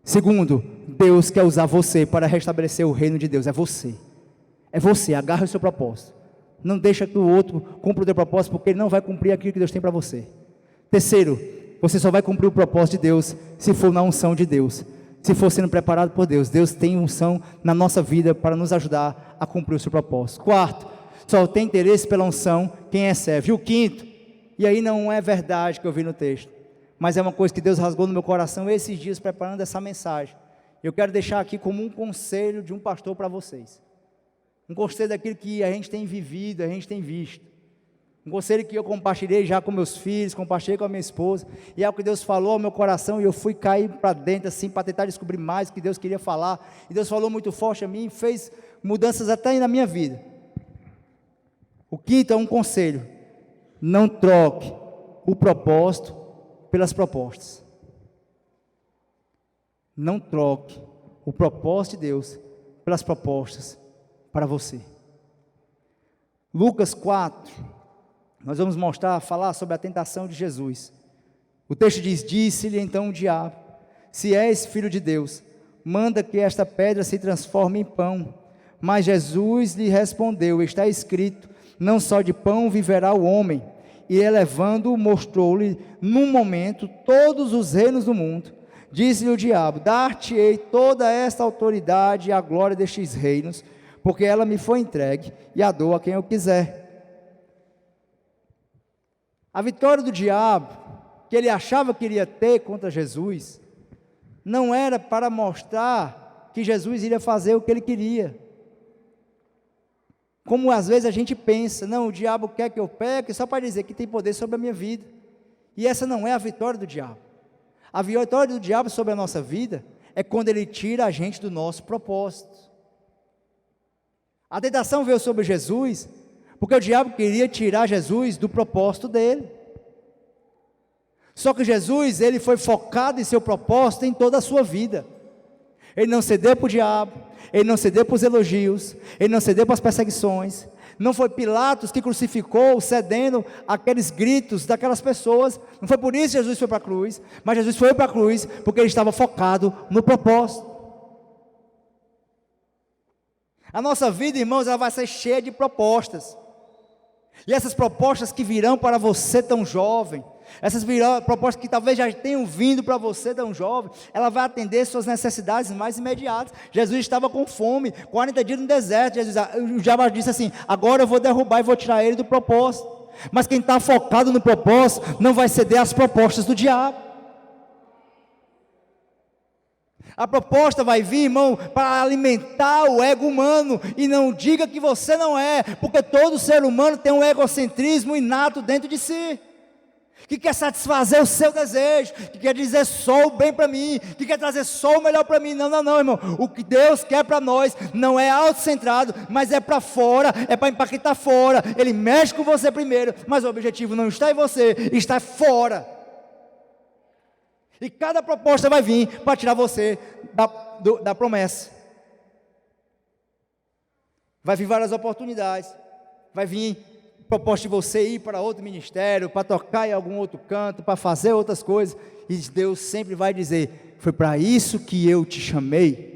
Segundo, Deus quer usar você para restabelecer o reino de Deus. É você, agarra o seu propósito. Não deixa que o outro cumpra o teu propósito, porque ele não vai cumprir aquilo que Deus tem para você. Terceiro, você só vai cumprir o propósito de Deus se for na unção de Deus, se for sendo preparado por Deus. Deus tem unção na nossa vida para nos ajudar a cumprir o seu propósito. Quarto, só tem interesse pela unção quem é servo. E o quinto, e aí não é verdade que eu vi no texto, mas é uma coisa que Deus rasgou no meu coração esses dias preparando essa mensagem. Eu quero deixar aqui como um conselho de um pastor para vocês. Um conselho daquilo que a gente tem vivido, a gente tem visto. Um conselho que eu compartilhei já com meus filhos, compartilhei com a minha esposa, e é o que Deus falou ao meu coração, e eu fui cair para dentro assim, para tentar descobrir mais o que Deus queria falar, e Deus falou muito forte a mim, fez mudanças até na minha vida. O quinto é um conselho: não troque o propósito pelas propostas. Não troque o propósito de Deus pelas propostas para você. Lucas 4, nós vamos falar sobre a tentação de Jesus. O texto diz: disse-lhe então o diabo: se és filho de Deus, manda que esta pedra se transforme em pão. Mas Jesus lhe respondeu: está escrito, não só de pão viverá o homem. E elevando-o, mostrou-lhe num momento todos os reinos do mundo. Disse-lhe o diabo: dar-te-ei toda esta autoridade e a glória destes reinos, porque ela me foi entregue e a dou a quem eu quiser. A vitória do diabo, que ele achava que iria ter contra Jesus, não era para mostrar que Jesus iria fazer o que ele queria. Como às vezes a gente pensa, não, o diabo quer que eu peque só para dizer que tem poder sobre a minha vida. E essa não é a vitória do diabo. A vitória do diabo sobre a nossa vida é quando ele tira a gente do nosso propósito. A tentação veio sobre Jesus, porque o diabo queria tirar Jesus do propósito dele. Só que Jesus, ele foi focado em seu propósito em toda a sua vida. Ele não cedeu para o diabo, ele não cedeu para os elogios, ele não cedeu para as perseguições. Não foi Pilatos que crucificou, cedendo aqueles gritos daquelas pessoas. Não foi por isso que Jesus foi para a cruz, mas Jesus foi para a cruz porque ele estava focado no propósito. A nossa vida, irmãos, ela vai ser cheia de propostas. E essas propostas que virão para você tão jovem, essas propostas que talvez já tenham vindo para você tão jovem, ela vai atender suas necessidades mais imediatas. Jesus estava com fome, 40 dias no deserto. O diabo disse assim: agora eu vou derrubar e vou tirar ele do propósito. Mas quem está focado no propósito, não vai ceder às propostas do diabo. A proposta vai vir, irmão, para alimentar o ego humano, e não diga que você não é, porque todo ser humano tem um egocentrismo inato dentro de si, que quer satisfazer o seu desejo, que quer dizer só o bem para mim, que quer trazer só o melhor para mim. Não, irmão, o que Deus quer para nós não é autocentrado, mas é para fora, é para impactar fora. Ele mexe com você primeiro, mas o objetivo não está em você, está fora. E cada proposta vai vir para tirar você da promessa. Vai vir várias oportunidades. Vai vir proposta de você ir para outro ministério, para tocar em algum outro canto, para fazer outras coisas. E Deus sempre vai dizer: foi para isso que eu te chamei.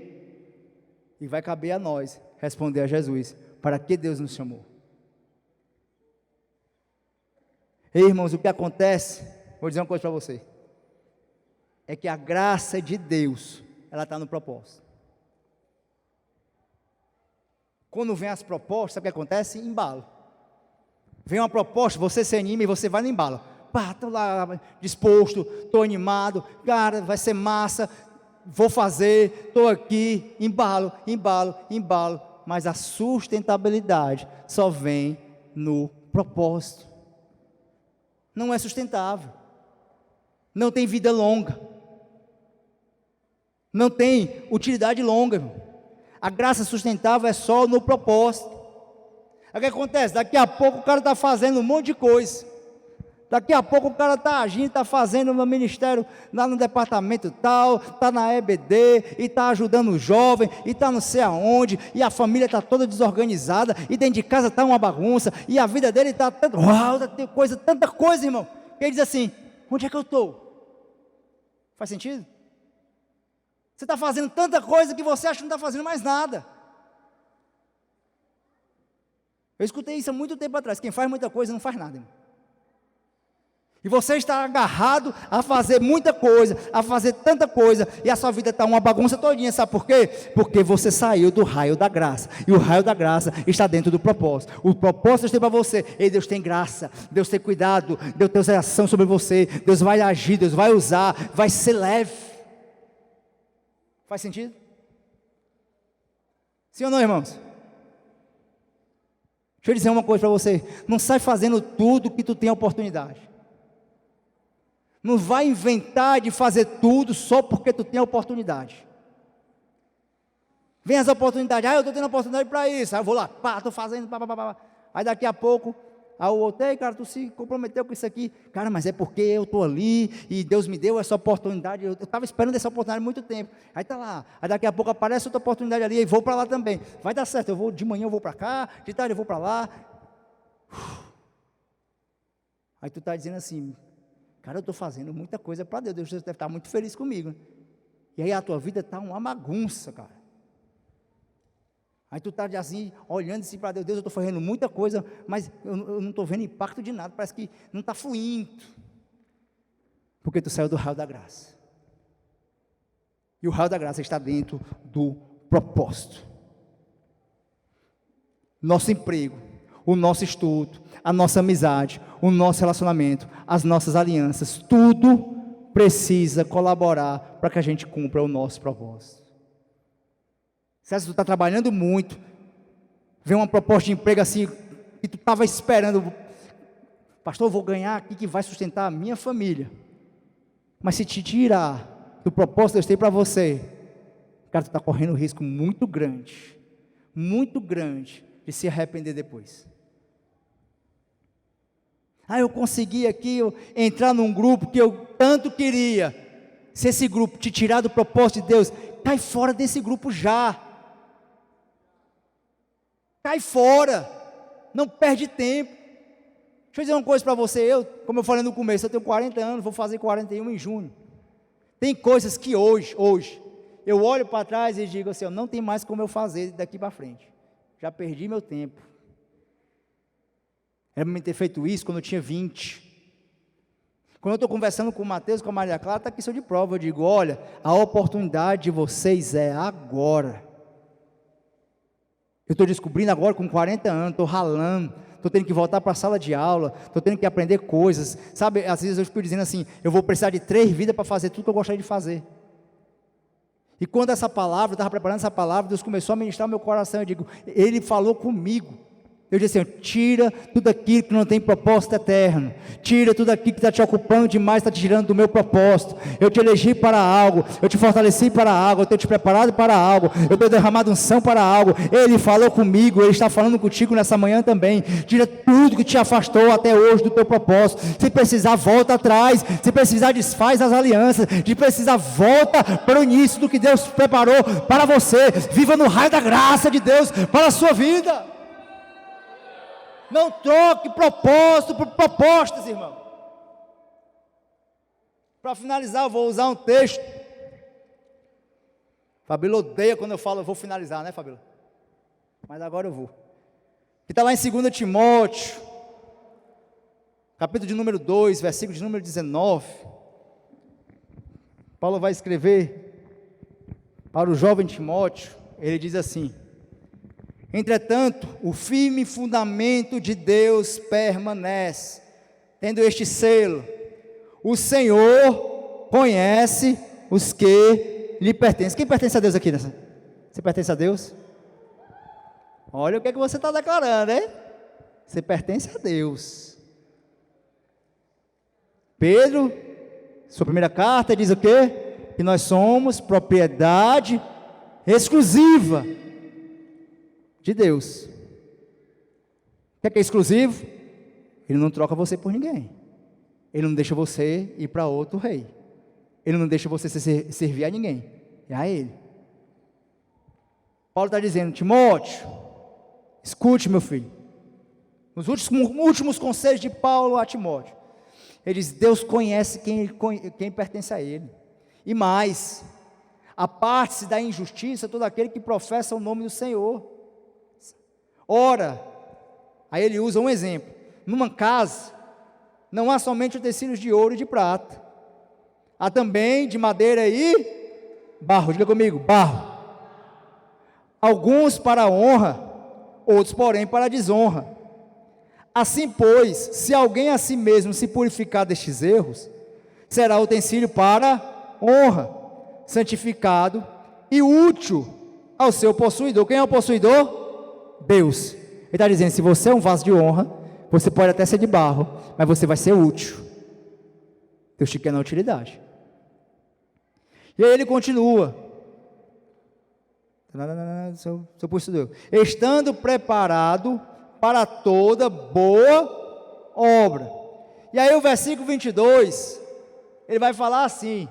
E vai caber a nós responder a Jesus: para que Deus nos chamou? Ei, irmãos, o que acontece, vou dizer uma coisa para você, é que a graça de Deus, ela está no propósito. Quando vem as propostas, sabe o que acontece? Embalo. Vem uma proposta, você se anima e você vai no embalo. Pá, estou lá disposto, estou animado, cara, vai ser massa, vou fazer, estou aqui, embalo. Mas a sustentabilidade só vem no propósito. Não é sustentável. Não tem vida longa. Não tem utilidade longa, irmão. A graça sustentável é só no propósito. O que acontece? Daqui a pouco o cara está fazendo um monte de coisa. Daqui a pouco o cara está agindo, está fazendo no ministério, lá no departamento tal, está na EBD, e está ajudando o jovem, e está não sei aonde, e a família está toda desorganizada, e dentro de casa está uma bagunça, e a vida dele está tanta coisa, irmão, que ele diz assim: onde é que eu estou? Faz sentido? Você está fazendo tanta coisa que você acha que não está fazendo mais nada. Eu escutei isso há muito tempo atrás: quem faz muita coisa não faz nada, irmão. E você está agarrado a fazer muita coisa, a fazer tanta coisa, e a sua vida está uma bagunça todinha, sabe por quê? Porque você saiu do raio da graça, e o raio da graça está dentro do propósito. O propósito Deus tem para você. Ei, Deus tem graça, Deus tem cuidado, Deus tem ação sobre você, Deus vai agir, Deus vai usar, vai ser leve. Faz sentido? Sim ou não, irmãos? Deixa eu dizer uma coisa para você: não sai fazendo tudo que tu tem oportunidade. Não vai inventar de fazer tudo só porque tu tem a oportunidade. Vem as oportunidades: eu estou tendo oportunidade para isso, aí eu vou lá, estou fazendo, aí daqui a pouco, o outro: cara, tu se comprometeu com isso aqui, cara, mas é porque eu estou ali, e Deus me deu essa oportunidade, eu estava esperando essa oportunidade há muito tempo, aí está lá, aí daqui a pouco aparece outra oportunidade ali, e vou para lá também, vai dar certo, de manhã eu vou para cá, de tarde eu vou para lá. Aí tu está dizendo assim: cara, eu estou fazendo muita coisa para Deus, Deus deve estar muito feliz comigo. E aí a tua vida está uma bagunça, cara. Aí tu está assim, olhando assim para Deus: Deus, eu estou fazendo muita coisa, mas eu não estou vendo impacto de nada, parece que não está fluindo. Porque tu saiu do raio da graça. E o raio da graça está dentro do propósito. Nosso emprego, o nosso estudo, a nossa amizade, o nosso relacionamento, as nossas alianças, tudo precisa colaborar para que a gente cumpra o nosso propósito. Se tu está trabalhando muito, vem uma proposta de emprego assim, que tu estava esperando: pastor, eu vou ganhar aqui que vai sustentar a minha família. Mas se te tirar do propósito que Deus tem para você, cara, tu está correndo um risco muito grande de se arrepender depois. Eu consegui aqui entrar num grupo que eu tanto queria. Se esse grupo te tirar do propósito de Deus, cai fora desse grupo já. Cai fora. Não perde tempo. Deixa eu dizer uma coisa para você: como eu falei no começo, eu tenho 40 anos, vou fazer 41 em junho. Tem coisas que hoje, eu olho para trás e digo assim: não tem mais como eu fazer daqui para frente. Já perdi meu tempo. Era para mim ter feito isso quando eu tinha 20. Quando eu estou conversando com o Mateus, com a Maria Clara, está aqui só de prova. Eu digo: olha, a oportunidade de vocês é agora. Eu estou descobrindo agora com 40 anos, estou ralando, estou tendo que voltar para a sala de aula, estou tendo que aprender coisas, sabe, às vezes eu fico dizendo assim: eu vou precisar de 3 vidas para fazer tudo que eu gostaria de fazer. E quando essa palavra, eu estava preparando essa palavra, Deus começou a ministrar no meu coração, eu digo: Ele falou comigo, Deus diz assim: tira tudo aquilo que não tem propósito eterno, tira tudo aquilo que está te ocupando demais, está te tirando do meu propósito. Eu te elegi para algo, eu te fortaleci para algo, eu tenho te preparado para algo, eu tenho derramado unção para algo. Ele falou comigo, Ele está falando contigo nessa manhã também. Tira tudo que te afastou até hoje do teu propósito. Se precisar, volta atrás. Se precisar, desfaz as alianças. Se precisar, volta para o início do que Deus preparou para você. Viva no raio da graça de Deus para a sua vida. Não troque propósito por propostas, irmão. Para finalizar, eu vou usar um texto. Fabíola odeia quando eu falo, eu vou finalizar, né, Fabíola? Mas agora eu vou. Que está lá em 2 Timóteo, capítulo de número 2, versículo de número 19. Paulo vai escrever para o jovem Timóteo. Ele diz assim: entretanto, o firme fundamento de Deus permanece, tendo este selo: o Senhor conhece os que lhe pertencem. Quem pertence a Deus aqui? Você pertence a Deus? Olha o que é que você está declarando, hein? Você pertence a Deus. Pedro, sua primeira carta, diz o quê? Que nós somos propriedade exclusiva de Deus. O que é exclusivo? Ele não troca você por ninguém. Ele não deixa você ir para outro rei. Ele não deixa você servir a ninguém. É a Ele. Paulo está dizendo: Timóteo, escute, meu filho. Nos últimos conselhos de Paulo a Timóteo, ele diz: Deus conhece quem pertence a Ele. E mais, aparte-se da injustiça todo aquele que professa o nome do Senhor. Ora, aí ele usa um exemplo: numa casa não há somente utensílios de ouro e de prata, há também de madeira e barro. Diga comigo: barro. Alguns para a honra, outros porém para a desonra. Assim pois, se alguém a si mesmo se purificar destes erros, será utensílio para honra, santificado e útil ao seu possuidor. Quem é o possuidor? Deus. Ele está dizendo: se você é um vaso de honra, você pode até ser de barro, mas você vai ser útil. Deus te quer na utilidade. E aí ele continua: seu possuidor, estando preparado para toda boa obra. E aí o versículo 22, ele vai falar assim: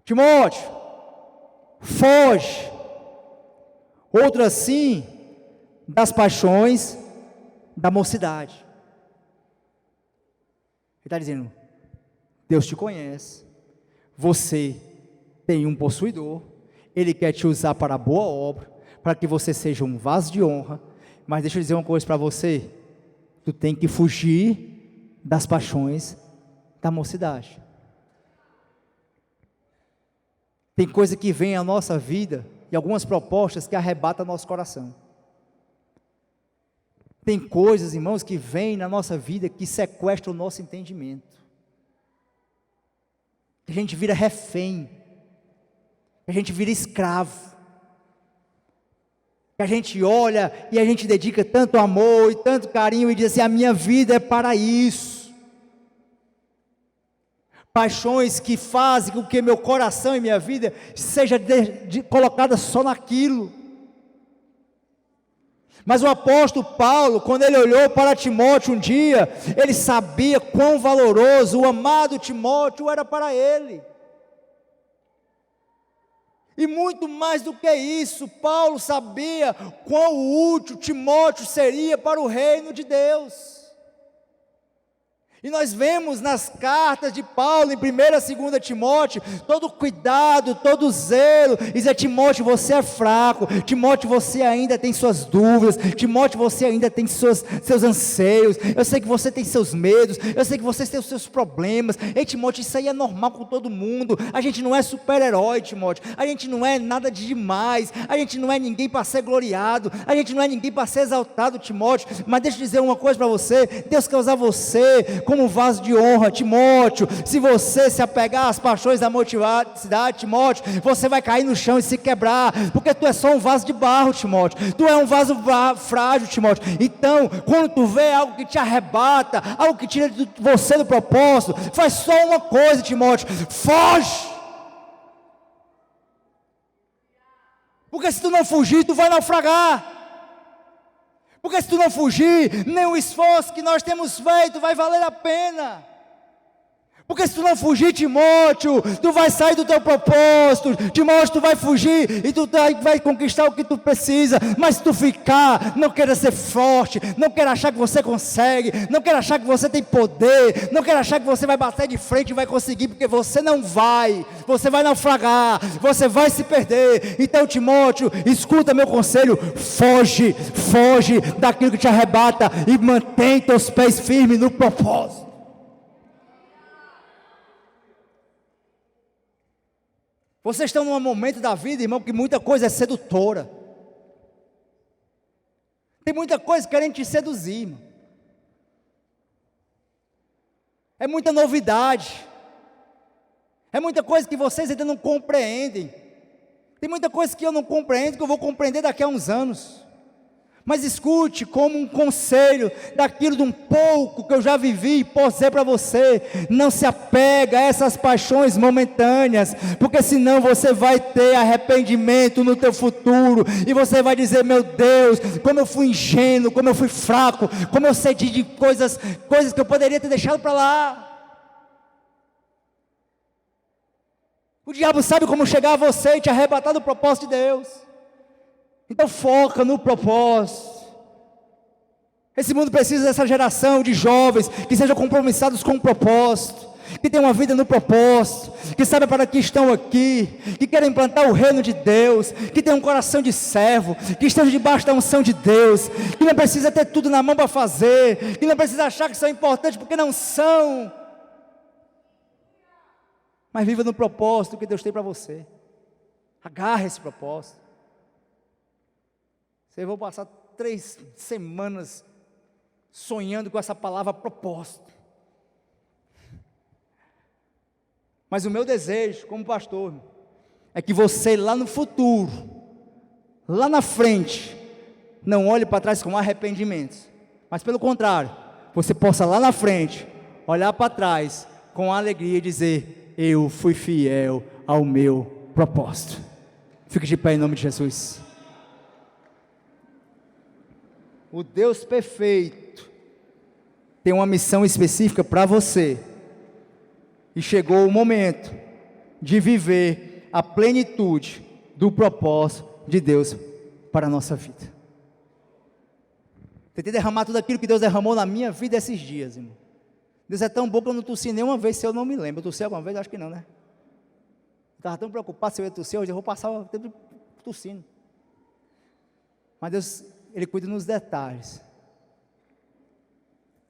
Timóteo, foge, outro assim, das paixões da mocidade. Ele está dizendo: Deus te conhece, você tem um possuidor, Ele quer te usar para a boa obra, para que você seja um vaso de honra. Mas deixa eu dizer uma coisa para você: tu tem que fugir das paixões da mocidade. Tem coisa que vem à nossa vida, e algumas propostas que arrebatam nosso coração. Tem coisas, irmãos, que vêm na nossa vida que sequestram o nosso entendimento. A gente vira refém, a gente vira escravo. A gente olha e a gente dedica tanto amor e tanto carinho e diz assim: a minha vida é para isso. Paixões que fazem com que meu coração e minha vida seja colocada só naquilo. Mas o apóstolo Paulo, quando ele olhou para Timóteo um dia, ele sabia quão valoroso o amado Timóteo era para ele. E muito mais do que isso, Paulo sabia quão útil Timóteo seria para o reino de Deus. E nós vemos nas cartas de Paulo, em 1ª e 2ª Timóteo, todo cuidado, todo zelo, dizer: Timóteo, você é fraco, Timóteo, você ainda tem suas dúvidas, Timóteo, você ainda tem seus anseios, eu sei que você tem seus medos, eu sei que você tem os seus problemas. Ei, Timóteo, isso aí é normal com todo mundo, a gente não é super-herói, Timóteo, a gente não é nada de demais, a gente não é ninguém para ser gloriado, a gente não é ninguém para ser exaltado, Timóteo. Mas deixa eu dizer uma coisa para você: Deus quer usar você como um vaso de honra. Timóteo, se você se apegar às paixões da motivacidade, Timóteo, você vai cair no chão e se quebrar, porque tu é só um vaso de barro, Timóteo. Tu é um vaso frágil, Timóteo. Então, quando tu vê algo que te arrebata, algo que tira você do propósito, faz só uma coisa, Timóteo: foge. Porque se tu não fugir, tu vai naufragar. Porque se tu não fugir, nem o esforço que nós temos feito vai valer a pena. Porque se tu não fugir, Timóteo, tu vai sair do teu propósito. Timóteo, tu vai fugir e tu vai conquistar o que tu precisa. Mas se tu ficar, não queira ser forte, não queira achar que você consegue, não queira achar que você tem poder, não queira achar que você vai bater de frente e vai conseguir, porque você não vai. Você vai naufragar, você vai se perder. Então, Timóteo, escuta meu conselho: foge daquilo que te arrebata e mantém teus pés firmes no propósito. Vocês estão num momento da vida, irmão, que muita coisa é sedutora. Tem muita coisa querendo te seduzir, irmão. É muita novidade. É muita coisa que vocês ainda não compreendem. Tem muita coisa que eu não compreendo, que eu vou compreender daqui a uns anos. Mas escute como um conselho daquilo de um pouco que eu já vivi, e posso dizer para você: não se apega a essas paixões momentâneas, porque senão você vai ter arrependimento no teu futuro, e você vai dizer: meu Deus, como eu fui ingênuo, como eu fui fraco, como eu cedi de coisas que eu poderia ter deixado para lá. O diabo sabe como chegar a você e te arrebatar do propósito de Deus. Então foca no propósito. Esse mundo precisa dessa geração de jovens que sejam compromissados com o propósito, que tenham uma vida no propósito, que saibam para que estão aqui, que querem implantar o reino de Deus, que tenham um coração de servo, que estejam debaixo da unção de Deus, que não precisa ter tudo na mão para fazer, que não precisa achar que são importantes porque não são, mas viva no propósito que Deus tem para você. Agarre esse propósito. Eu vou passar 3 semanas sonhando com essa palavra propósito. Mas o meu desejo como pastor é que você lá no futuro, lá na frente, não olhe para trás com arrependimentos, mas pelo contrário, você possa lá na frente olhar para trás com alegria e dizer: eu fui fiel ao meu propósito. Fique de pé em nome de Jesus. O Deus perfeito tem uma missão específica para você, e chegou o momento de viver a plenitude do propósito de Deus para a nossa vida. Tentei derramar tudo aquilo que Deus derramou na minha vida esses dias, irmão. Deus é tão bom que eu não tossi nenhuma vez, se eu não me lembro. Eu tossi alguma vez? Acho que não, né? Eu estava tão preocupado se eu ia tossir, hoje eu vou passar o tempo tossindo. Mas Deus, Ele cuida nos detalhes.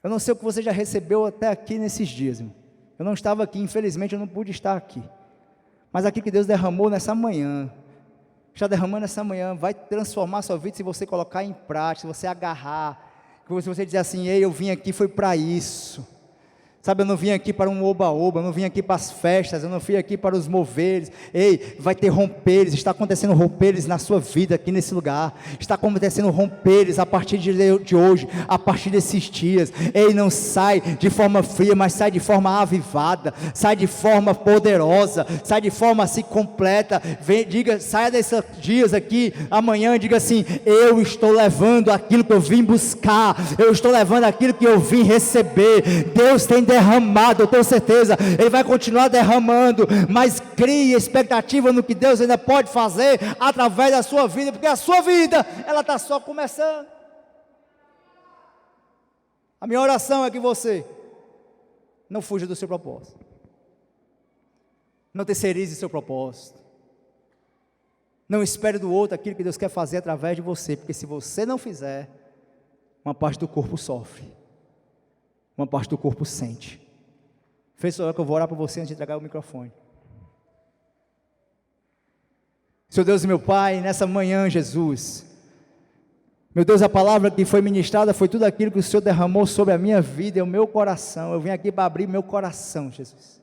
Eu não sei o que você já recebeu até aqui nesses dias, irmão. Eu não estava aqui, infelizmente eu não pude estar aqui. Mas aquilo que Deus derramou nessa manhã, está derramando nessa manhã, vai transformar a sua vida se você colocar em prática, se você agarrar, se você dizer assim: ei, eu vim aqui foi para isso. Sabe, eu não vim aqui para um oba-oba, eu não vim aqui para as festas, eu não vim aqui para os moveres. Ei, vai ter romperes, está acontecendo romperes na sua vida aqui nesse lugar. Está acontecendo romperes a partir de hoje, a partir desses dias. Ei, não sai de forma fria, mas sai de forma avivada, sai de forma poderosa, sai de forma assim completa. Saia desses dias aqui, amanhã, diga assim: eu estou levando aquilo que eu vim buscar, eu estou levando aquilo que eu vim receber. Deus tem derramado, eu tenho certeza, Ele vai continuar derramando, mas crie expectativa no que Deus ainda pode fazer através da sua vida, porque a sua vida, ela está só começando. A minha oração é que você não fuja do seu propósito, não terceirize seu propósito, não espere do outro aquilo que Deus quer fazer através de você, porque se você não fizer, uma parte do corpo sofre, uma parte do corpo sente. Feche sua olho que eu vou orar para você antes de entregar o microfone. Seu Deus e meu Pai, nessa manhã, Jesus, Meu Deus, a palavra que foi ministrada foi tudo aquilo que o Senhor derramou sobre a minha vida e o meu coração. Eu vim aqui para abrir meu coração, Jesus.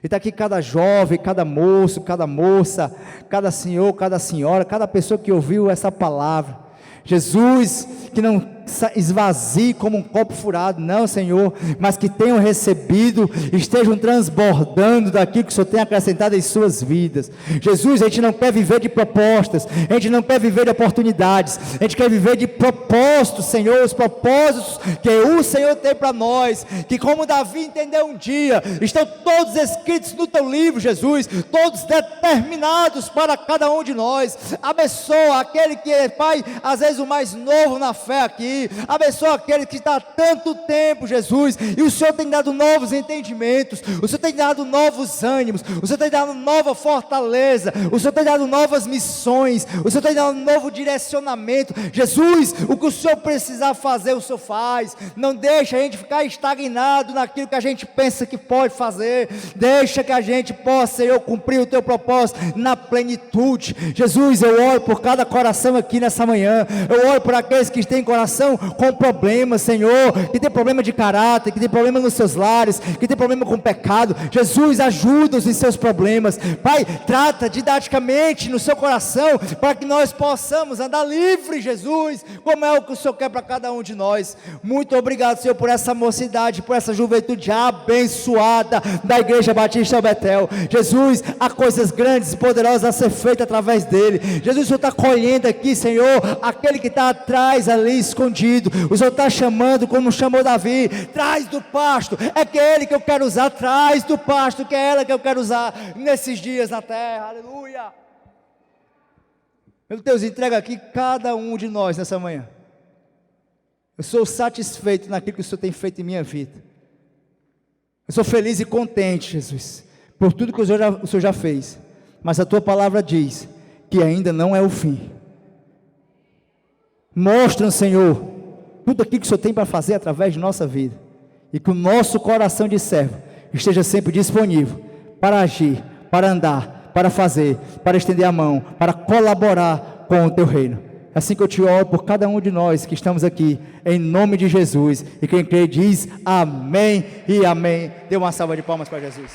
E está aqui cada jovem, cada moço, cada moça, cada senhor, cada senhora, cada pessoa que ouviu essa palavra. Jesus, que não esvazie como um copo furado, não, Senhor, mas que tenham recebido, estejam transbordando daquilo que o Senhor tem acrescentado em suas vidas. Jesus, a gente não quer viver de propostas, a gente não quer viver de oportunidades, a gente quer viver de propósitos, Senhor, os propósitos que o Senhor tem para nós, que como Davi entendeu um dia, estão todos escritos no teu livro, Jesus, todos determinados para cada um de nós. Abençoa aquele que é, Pai, às vezes o mais novo na fé aqui, abençoa aquele que está há tanto tempo, Jesus, e o Senhor tem dado novos entendimentos, o Senhor tem dado novos ânimos, o Senhor tem dado nova fortaleza, o Senhor tem dado novas missões, o Senhor tem dado novo direcionamento. Jesus, o que o Senhor precisar fazer, o Senhor faz. Não deixa a gente ficar estagnado naquilo que a gente pensa que pode fazer, deixa que a gente possa, Senhor, cumprir o teu propósito na plenitude. Jesus, eu oro por cada coração aqui nessa manhã, eu oro por aqueles que têm coração com problemas, Senhor, que tem problema de caráter, que tem problema nos seus lares, que tem problema com pecado. Jesus, ajuda-os em seus problemas, Pai, trata didaticamente no seu coração, para que nós possamos andar livre, Jesus, como é o que o Senhor quer para cada um de nós. Muito obrigado, Senhor, por essa mocidade, por essa juventude abençoada da Igreja Batista Betel. Jesus, há coisas grandes e poderosas a ser feitas através dele. Jesus, o Senhor está colhendo aqui, Senhor, aquele que está atrás ali, escondido. O Senhor está chamando, como chamou Davi, traz do pasto, é que é ele que eu quero usar, traz do pasto, que é ela que eu quero usar nesses dias na terra. Aleluia. Meu Deus, entrega aqui cada um de nós nessa manhã. Eu sou satisfeito naquilo que o Senhor tem feito em minha vida. Eu sou feliz e contente, Jesus, por tudo que o Senhor já fez. Mas a tua palavra diz que ainda não é o fim. Mostra, Senhor, tudo aquilo que o Senhor tem para fazer através de nossa vida, e que o nosso coração de servo esteja sempre disponível para agir, para andar, para fazer, para estender a mão, para colaborar com o teu reino. Assim que eu te oro por cada um de nós que estamos aqui, em nome de Jesus, e quem crê diz amém e amém. Dê uma salva de palmas para Jesus.